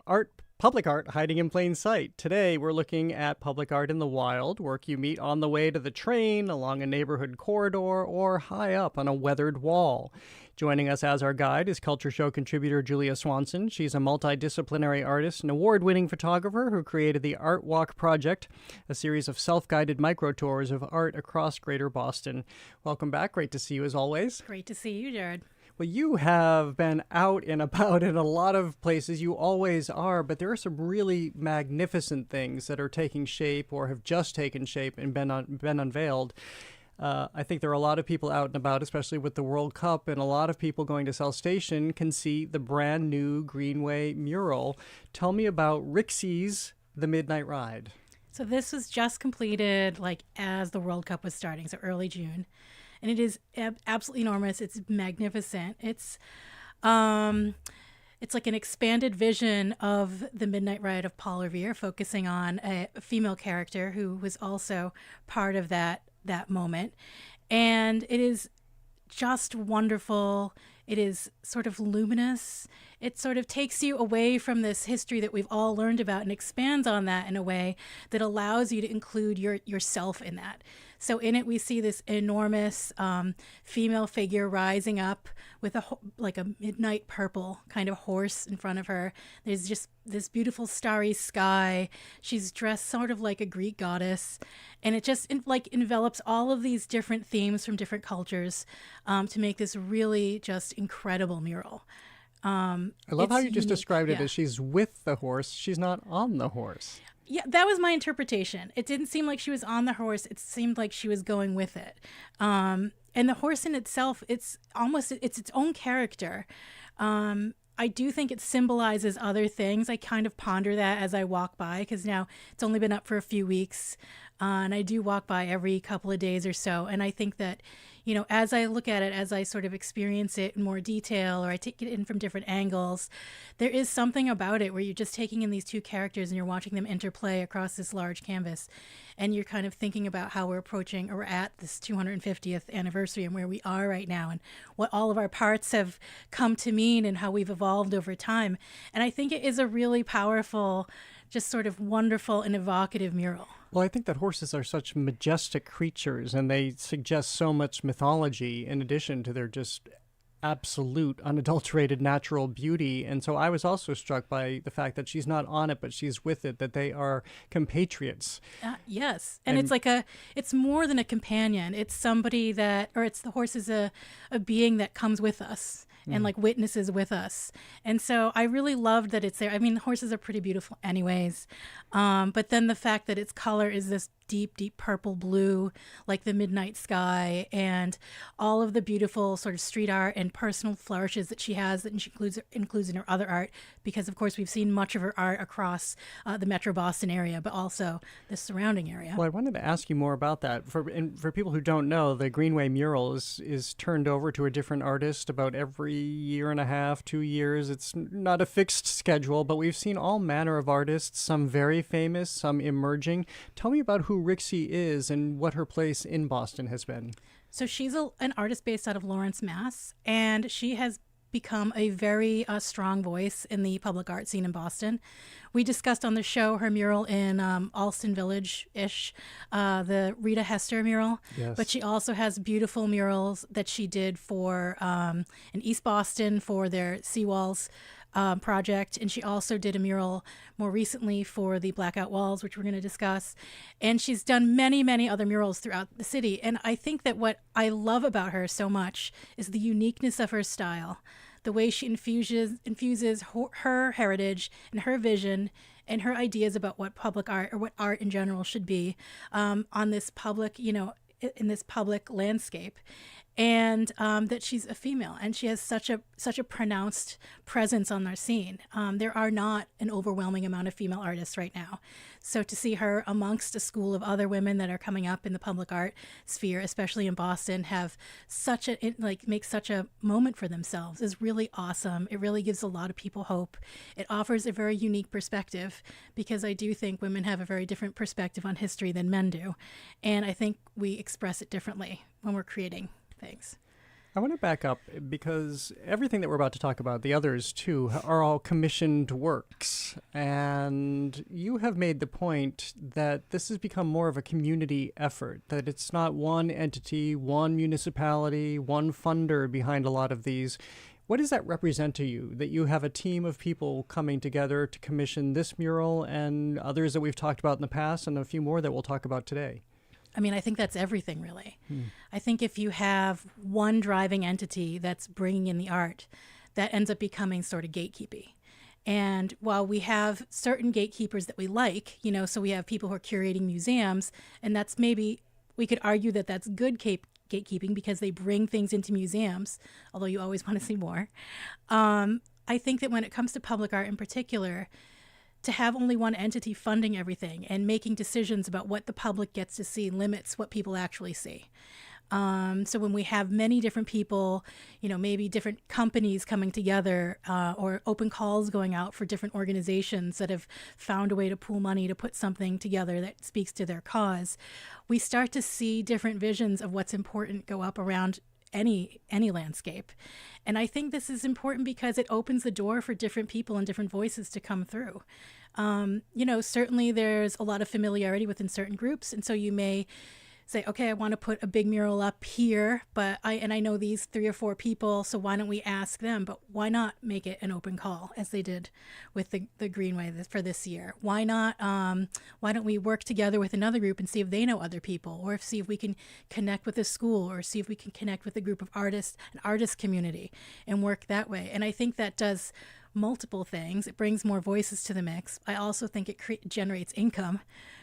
public art hiding in plain sight. Today, we're looking at public art in the wild, work you meet on the way to the train, along a neighborhood corridor, or high up on a weathered wall. Joining us as our guide is Culture Show contributor Julia Swanson. She's a multidisciplinary artist and award-winning photographer who created the Art Walk Project, a series of self-guided micro-tours of art across Greater Boston. Welcome back. Great to see you as always. Great to see you, Jared. Well, you have been out and about in a lot of places. You always are, but there are some really magnificent things that are taking shape or have just taken shape and been unveiled. I think there are a lot of people out and about, especially with the World Cup, and a lot of people going to South Station can see the brand new Greenway mural. Tell me about Rixy's The Midnight Ride. So this was just completed like as the World Cup was starting, so early June. And it is absolutely enormous. It's magnificent. It's like an expanded vision of the Midnight Ride of Paul Revere, focusing on a female character who was also part of that moment. And it is just wonderful. It is sort of luminous. It sort of takes you away from this history that we've all learned about and expands on that in a way that allows you to include yourself in that. So in it, we see this enormous female figure rising up with a midnight purple kind of horse in front of her. There's just this beautiful starry sky. She's dressed sort of like a Greek goddess. And it just envelops all of these different themes from different cultures to make this really just incredible mural. I love how you just described it as she's with the horse. She's not on the horse. Yeah, that was my interpretation. It didn't seem like she was on the horse. It seemed like she was going with it. And the horse in itself, it's its own character. I do think it symbolizes other things. I kind of ponder that as I walk by, because now it's only been up for a few weeks. And I do walk by every couple of days or so. And I think that, as I look at it, as I sort of experience it in more detail, or I take it in from different angles, there is something about it where you're just taking in these two characters and you're watching them interplay across this large canvas. And you're kind of thinking about how we're approaching, or at this 250th anniversary, and where we are right now, and what all of our parts have come to mean, and how we've evolved over time. And I think it is a really powerful, just sort of wonderful and evocative mural. Well, I think that horses are such majestic creatures, and they suggest so much mythology in addition to their just absolute, unadulterated natural beauty. And so I was also struck by the fact that she's not on it, but she's with it, that they are compatriots. Yes. And it's more than a companion. It's somebody the horse is a being that comes with us and witnesses with us. And so I really loved that it's there. I mean, horses are pretty beautiful anyways. But then the fact that its color is this deep, deep purple blue, like the midnight sky, and all of the beautiful sort of street art and personal flourishes that she has, that she includes in her other art, because of course we've seen much of her art across the Metro Boston area, but also the surrounding area. Well, I wanted to ask you more about that. For people who don't know, the Greenway mural is turned over to a different artist about every year and a half, 2 years. It's not a fixed schedule, but we've seen all manner of artists, some very famous, some emerging. Tell me about who Rixy is and what her place in Boston has been. So she's an artist based out of Lawrence, Mass, and she has become a very strong voice in the public art scene in Boston. We discussed on the show her mural in Alston Village-ish, the Rita Hester mural. Yes. But she also has beautiful murals that she did for in East Boston for their Seawalls project. And she also did a mural more recently for the Blackout Walls, which we're going to discuss. And she's done many, many other murals throughout the city. And I think that what I love about her so much is the uniqueness of her style, the way she infuses her heritage and her vision and her ideas about what public art, or what art in general should be, on this public, in this public landscape. And that she's a female, and she has such a pronounced presence on our scene. There are not an overwhelming amount of female artists right now. So to see her amongst a school of other women that are coming up in the public art sphere, especially in Boston, make such a moment for themselves is really awesome. It really gives a lot of people hope. It offers a very unique perspective, because I do think women have a very different perspective on history than men do. And I think we express it differently when we're creating things. I want to back up, because everything that we're about to talk about, the others too, are all commissioned works. And you have made the point that this has become more of a community effort, that it's not one entity, one municipality, one funder behind a lot of these. What does that represent to you, that you have a team of people coming together to commission this mural and others that we've talked about in the past, and a few more that we'll talk about today? I mean, I think that's everything, really. I think if you have one driving entity that's bringing in the art, that ends up becoming sort of gatekeepy. And while we have certain gatekeepers that we like, you know, so we have people who are curating museums, and that's maybe, we could argue that that's good gatekeeping because they bring things into museums, although you always want to see more. I think that when it comes to public art in particular, to have only one entity funding everything and making decisions about what the public gets to see limits what people actually see. So when we have many different people, you know, maybe different companies coming together or open calls going out for different organizations that have found a way to pool money to put something together that speaks to their cause, we start to see different visions of what's important go up around any landscape. And I think this is important because it opens the door for different people and different voices to come through. You know, certainly there's a lot of familiarity within certain groups, and so you may say, okay, I want to put a big mural up here, but I know these 3 or 4 people, so why don't we ask them? But why not make it an open call, as they did with the Greenway for this year? Why not? Why don't we work together with another group and see if they know other people, or see if we can connect with a school, or see if we can connect with a group of artists, an artist community, and work that way. And I think that does multiple things. It brings more voices to the mix. I also think it generates income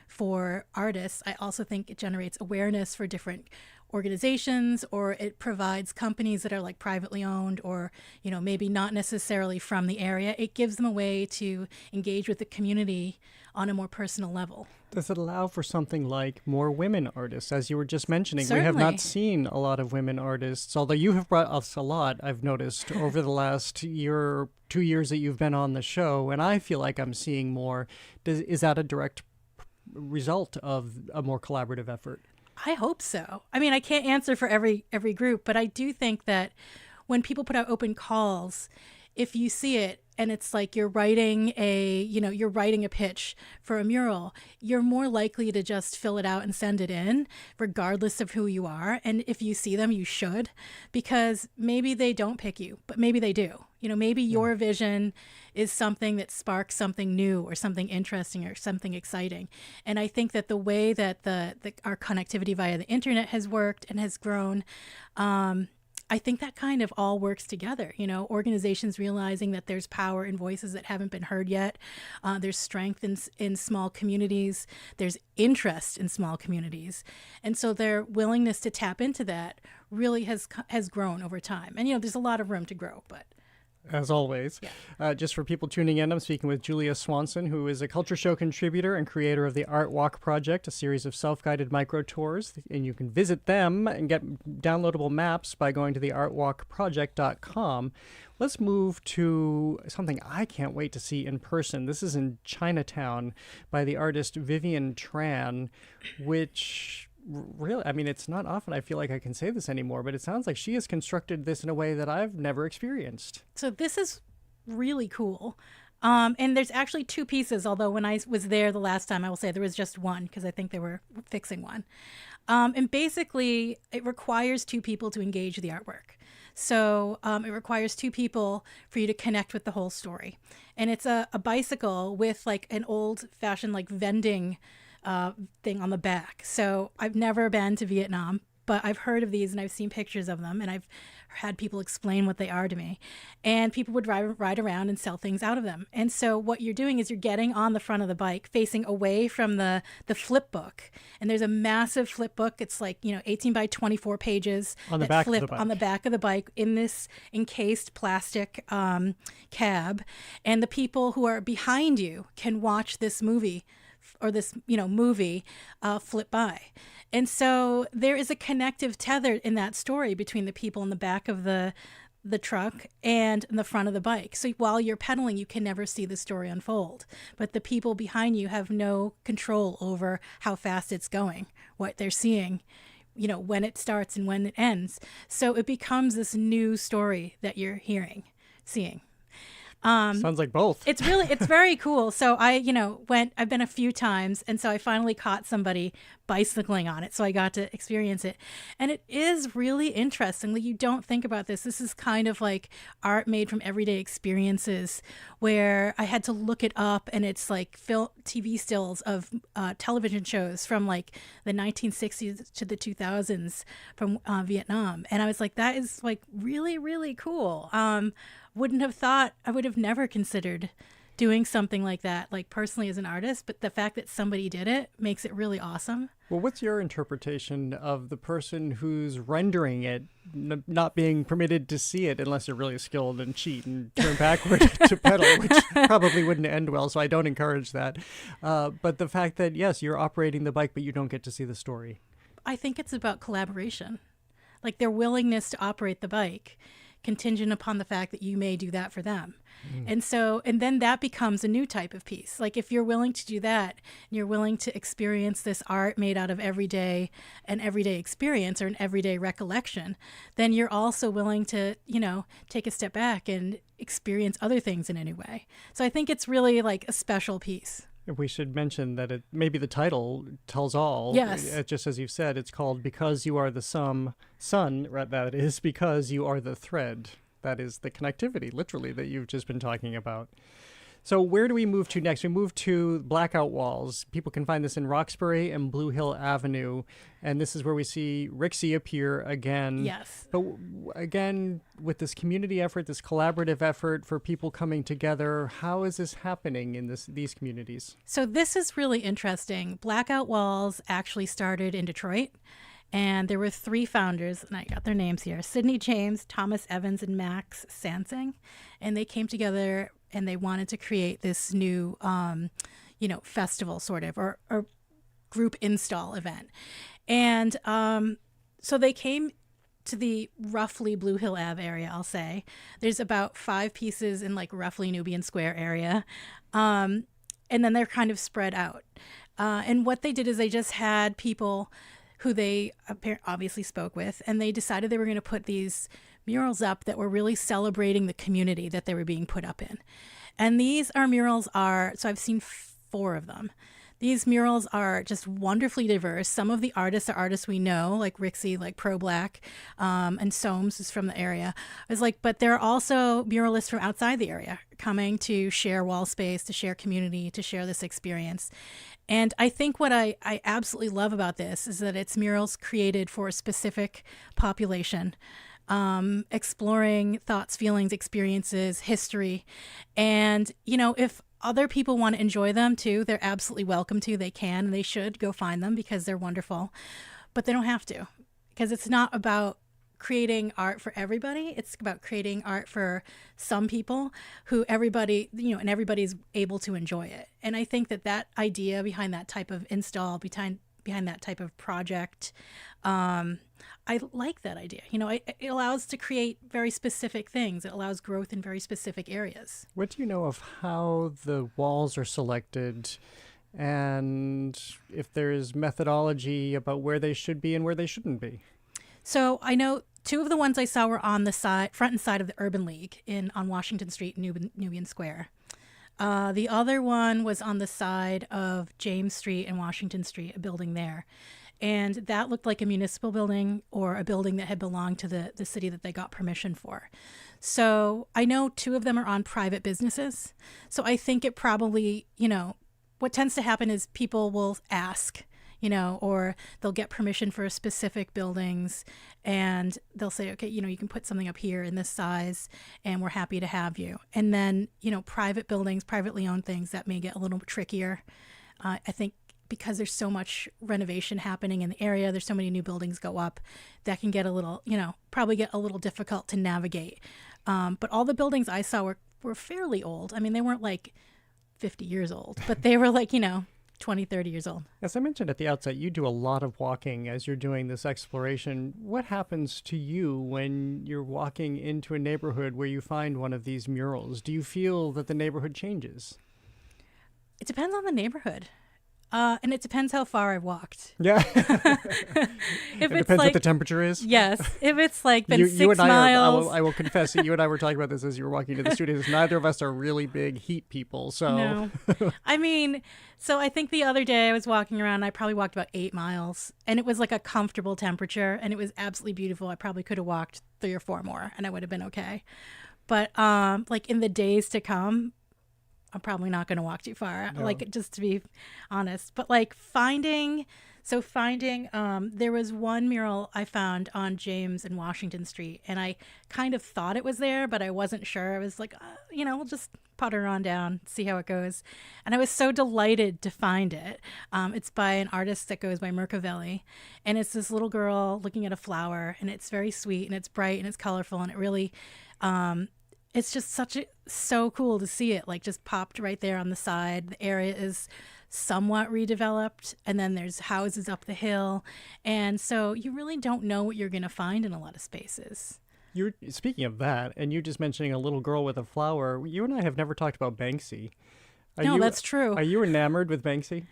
for artists. I also think it generates awareness for different organizations, or it provides companies that are like privately owned or, you know, maybe not necessarily from the area. It gives them a way to engage with the community on a more personal level. Does it allow for something like more women artists? As you were just mentioning, Certainly. We have not seen a lot of women artists, although you have brought us a lot, I've noticed, over the last year, 2 years that you've been on the show, and I feel like I'm seeing more. Is that a direct result of a more collaborative effort? I hope so. I mean, I can't answer for every group, but I do think that when people put out open calls, if you see it and it's like you're writing a pitch for a mural, you're more likely to just fill it out and send it in, regardless of who you are. And if you see them, you should, because maybe they don't pick you, but maybe they do. You know, maybe your vision is something that sparks something new or something interesting or something exciting. And I think that the way that our connectivity via the internet has worked and has grown, I think that kind of all works together. You know, organizations realizing that there's power in voices that haven't been heard yet. There's strength in small communities. There's interest in small communities. And so their willingness to tap into that really has grown over time. And, you know, there's a lot of room to grow, but... As always. Yeah. Just for people tuning in, I'm speaking with Julia Swanson, who is a Culture Show contributor and creator of the Art Walk Project, a series of self-guided micro tours. And you can visit them and get downloadable maps by going to theartwalkproject.com. Let's move to something I can't wait to see in person. This is in Chinatown by the artist Vivian Tran, which... Really, I mean, it's not often I feel like I can say this anymore, but it sounds like she has constructed this in a way that I've never experienced. So this is really cool. And there's actually 2 pieces, although when I was there the last time, I will say there was just one because I think they were fixing one. And basically, it requires 2 people to engage the artwork. So it requires 2 people for you to connect with the whole story. And it's a bicycle with like an old-fashioned like vending thing on the back. So I've never been to Vietnam, but I've heard of these and I've seen pictures of them, and I've had people explain what they are to me. And people would ride around and sell things out of them. And so what you're doing is you're getting on the front of the bike, facing away from the flip book. And there's a massive flip book. It's like, 18 by 24 pages on the back flip of the bike. On the back of the bike in this encased plastic cab. And the people who are behind you can watch this movie or this, movie flip by. And so there is a connective tether in that story between the people in the back of the truck and in the front of the bike. So while you're pedaling, you can never see the story unfold. But the people behind you have no control over how fast it's going, what they're seeing, when it starts and when it ends. So it becomes this new story that you're seeing. Sounds like both. It's very cool. So I've been a few times, and so I finally caught somebody bicycling on it, so I got to experience it. And it is really interesting. Like, you don't think about this. This is kind of like art made from everyday experiences, where I had to look it up, and it's like TV stills of television shows from like the 1960s to the 2000s from Vietnam. And I was like, that is like really, really cool. Wouldn't have thought, I would have never considered doing something like that, like personally as an artist, but the fact that somebody did it makes it really awesome. Well, what's your interpretation of the person who's rendering it not being permitted to see it unless you're really skilled and cheat and turn backward to pedal, which probably wouldn't end well, so I don't encourage that. But the fact that, yes, you're operating the bike, but you don't get to see the story. I think it's about collaboration, like their willingness to operate the bike contingent upon the fact that you may do that for them. And then that becomes a new type of piece. Like, if you're willing to do that, and you're willing to experience this art made out of an everyday experience or an everyday recollection, then you're also willing to, take a step back and experience other things in any way. So I think it's really like a special piece. We should mention that maybe the title tells all. Yes. Just as you've said, it's called Because You Are the Sun, that is, because you are the thread. That is the connectivity, literally, that you've just been talking about. So where do we move to next? We move to Blackout Walls. People can find this in Roxbury and Blue Hill Avenue. And this is where we see Rixy appear again. Yes. But again, with this community effort, this collaborative effort for people coming together, how is this happening in these communities? So this is really interesting. Blackout Walls actually started in Detroit. And there were 3 founders, and I got their names here: Sidney James, Thomas Evans, and Max Sansing. And they came together and they wanted to create this new, festival sort of, or group install event. And so they came to the roughly Blue Hill Ave area, I'll say. There's about 5 pieces in like roughly Nubian Square area. And then they're kind of spread out. And what they did is they just had people who they obviously spoke with, and they decided they were going to put these murals up that were really celebrating the community that they were being put up in. And these murals are, so I've seen 4 of them. These murals are just wonderfully diverse. Some of the artists are artists we know, like Rixy, like Pro Black, and Soames is from the area. It's like, but there are also muralists from outside the area coming to share wall space, to share community, to share this experience. And I think what I absolutely love about this is that it's murals created for a specific population, exploring thoughts, feelings, experiences, history. And, if other people want to enjoy them too, they're absolutely welcome to. They can, and they should go find them because they're wonderful. But they don't have to, because it's not about creating art for everybody. It's about creating art for some people who everybody, and everybody's able to enjoy it. And I think that idea behind that type of install, behind that type of project, I like that idea. It allows to create very specific things. It allows growth in very specific areas. What do you know of how the walls are selected, and if there's methodology about where they should be and where they shouldn't be? So I know 2 of the ones I saw were on the front and side of the Urban League on Washington Street, Nubian Square. The other one was on the side of James Street and Washington Street, a building there. And that looked like a municipal building or a building that had belonged to the city that they got permission for. So I know 2 of them are on private businesses. So I think it probably, what tends to happen is people will ask, or they'll get permission for specific buildings, and they'll say, okay, you can put something up here in this size, and we're happy to have you. And then, private buildings, privately owned things, that may get a little trickier. I think because there's so much renovation happening in the area, there's so many new buildings go up, that can get a little, probably get a little difficult to navigate. But all the buildings I saw were fairly old. I mean, they weren't like 50 years old, but they were like, 20, 30 years old. As I mentioned at the outset, you do a lot of walking as you're doing this exploration. What happens to you when you're walking into a neighborhood where you find one of these murals? Do you feel that the neighborhood changes? It depends on the neighborhood. And it depends how far I've walked. Yeah. If it it's depends like, what the temperature is. Yes. If it's like been you 6 and miles. I will confess that you and I were talking about this as you were walking to the studios. Neither of us are really big heat people. So No. I mean, so I think the other day I was walking around, I probably walked about 8 miles, and it was like a comfortable temperature, and it was absolutely beautiful. I probably could have walked 3 or 4 more, and I would have been okay. But like in the days to come, I'm probably not going to walk too far, No. like just to be honest. But like finding, there was one mural I found on James and Washington Street, and I kind of thought it was there, but I wasn't sure. I was like, we'll just putter on down, see how it goes. And I was so delighted to find it. It's by an artist that goes by Mercavelli, and it's this little girl looking at a flower, and it's very sweet, and it's bright, and it's colorful, and it really, it's just so cool to see it, like just popped right there on the side. The area is somewhat redeveloped, and then there's houses up the hill, and so you really don't know what you're going to find in a lot of spaces. You're speaking of that, and you just mentioning a little girl with a flower. You and I have never talked about Banksy. No, that's true. Are you enamored with Banksy?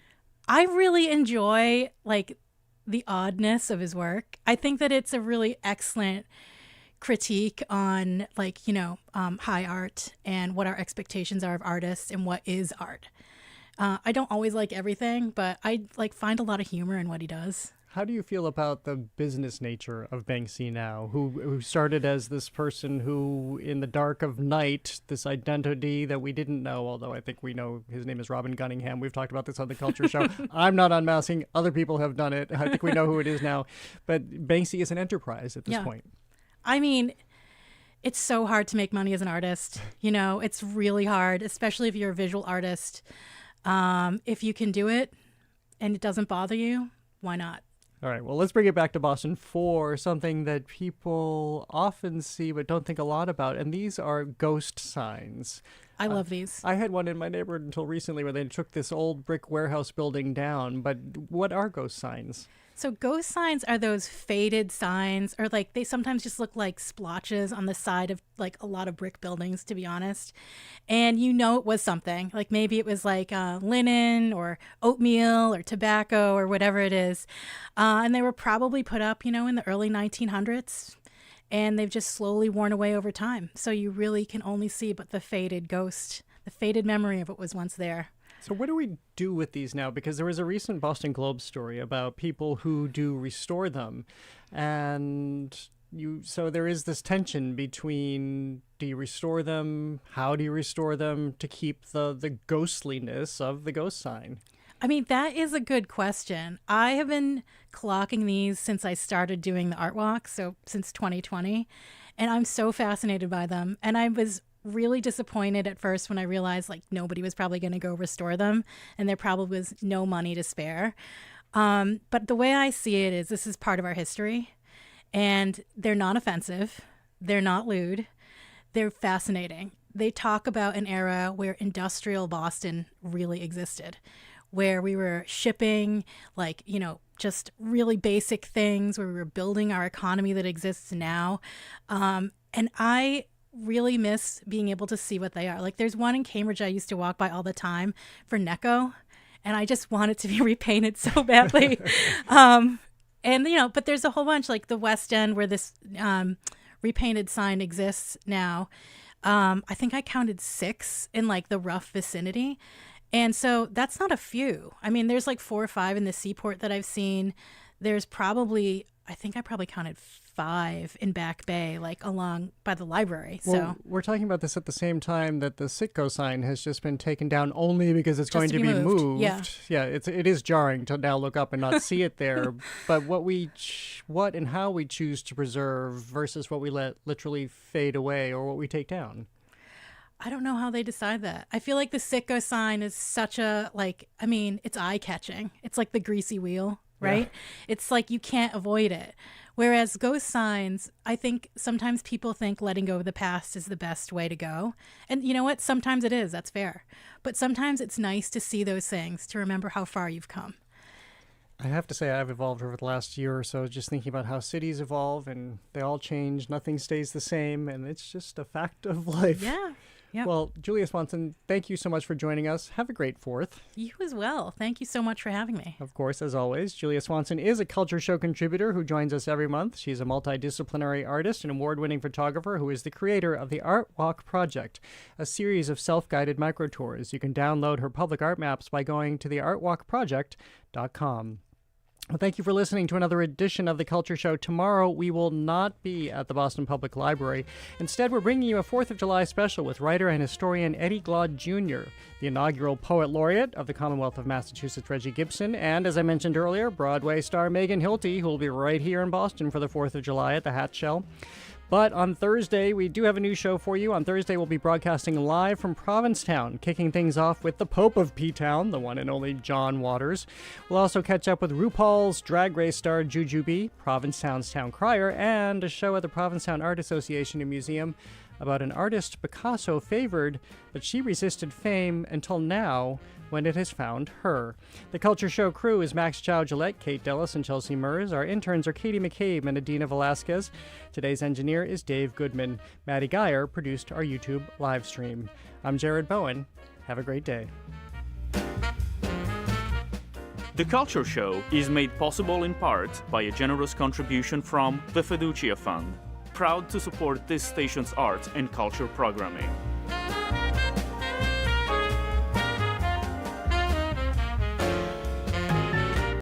I really enjoy like the oddness of his work. I think that it's a really excellent critique on like, high art and what our expectations are of artists and what is art. I don't always like everything, but I like find a lot of humor in what he does. How do you feel about the business nature of Banksy now, who started as this person who, in the dark of night, this identity that we didn't know, although I think we know his name is Robin Gunningham. We've talked about this on the Culture Show. I'm not unmasking. Other people have done it. I think we know who it is now. But Banksy is an enterprise at this point. I mean, it's so hard to make money as an artist. It's really hard, especially if you're a visual artist. If you can do it and it doesn't bother you, why not? All right, well, let's bring it back to Boston for something that people often see but don't think a lot about, and these are ghost signs. I love these. I had one in my neighborhood until recently where they took this old brick warehouse building down, but what are ghost signs? So ghost signs are those faded signs, or like they sometimes just look like splotches on the side of like a lot of brick buildings, to be honest. And it was something, like maybe it was like linen or oatmeal or tobacco or whatever it is. And they were probably put up, in the early 1900s. And they've just slowly worn away over time. So you really can only see but the faded ghost, the faded memory of what was once there. So what do we do with these now? Because there was a recent Boston Globe story about people who do restore them. And so there is this tension between, do you restore them? How do you restore them to keep the ghostliness of the ghost sign? I mean, that is a good question. I have been clocking these since I started doing the art walk, so since 2020, and I'm so fascinated by them. And I was really disappointed at first when I realized like nobody was probably going to go restore them, and there probably was no money to spare. But the way I see it is this is part of our history, and they're not offensive. They're not lewd. They're fascinating. They talk about an era where industrial Boston really existed, where we were shipping like, just really basic things, where we were building our economy that exists now. And I really miss being able to see what they are. Like there's one in Cambridge I used to walk by all the time for Necco, and I just want it to be repainted so badly. But there's a whole bunch, like the West End where this repainted sign exists now. I think I counted 6 in like the rough vicinity. And so that's not a few. I mean, there's like 4 or 5 in the Seaport that I've seen. There's probably, I think I probably counted 5 in Back Bay, like along by the library. Well, we're talking about this at the same time that the Sitco sign has just been taken down only because it's going to be moved. Yeah, it is jarring to now look up and not see it there. But what and how we choose to preserve versus what we let literally fade away or what we take down. I don't know how they decide that. I feel like the Sitco sign is such a, it's eye-catching. It's like the greasy wheel, right? Yeah. It's like you can't avoid it. Whereas ghost signs, I think sometimes people think letting go of the past is the best way to go. And you know what? Sometimes it is. That's fair. But sometimes it's nice to see those things, to remember how far you've come. I have to say I've evolved over the last year or so, just thinking about how cities evolve and they all change. Nothing stays the same. And it's just a fact of life. Yeah. Yeah. Well, Julia Swanson, thank you so much for joining us. Have a great 4th. You as well. Thank you so much for having me. Of course, as always, Julia Swanson is a Culture Show contributor who joins us every month. She's a multidisciplinary artist and award-winning photographer who is the creator of the Art Walk Project, a series of self-guided microtours. You can download her public art maps by going to theartwalkproject.com. Well, thank you for listening to another edition of The Culture Show. Tomorrow, we will not be at the Boston Public Library. Instead, we're bringing you a 4th of July special with writer and historian Eddie Glaude Jr., the inaugural Poet Laureate of the Commonwealth of Massachusetts, Reggie Gibson, and, as I mentioned earlier, Broadway star Megan Hilty, who will be right here in Boston for the 4th of July at the Hat Shell. But on Thursday, we do have a new show for you. On Thursday, we'll be broadcasting live from Provincetown, kicking things off with the Pope of P-Town, the one and only John Waters. We'll also catch up with RuPaul's Drag Race star Jujubee, Provincetown's town crier, and a show at the Provincetown Art Association and Museum about an artist Picasso favored, but she resisted fame until now, when it has found her. The Culture Show crew is Max Chow Gillette, Kate Dellis, and Chelsea Mers. Our interns are Katie McCabe and Adina Velasquez. Today's engineer is Dave Goodman. Maddie Geyer produced our YouTube live stream. I'm Jared Bowen. Have a great day. The Culture Show is made possible in part by a generous contribution from the Fiducia Fund, proud to support this station's arts and culture programming.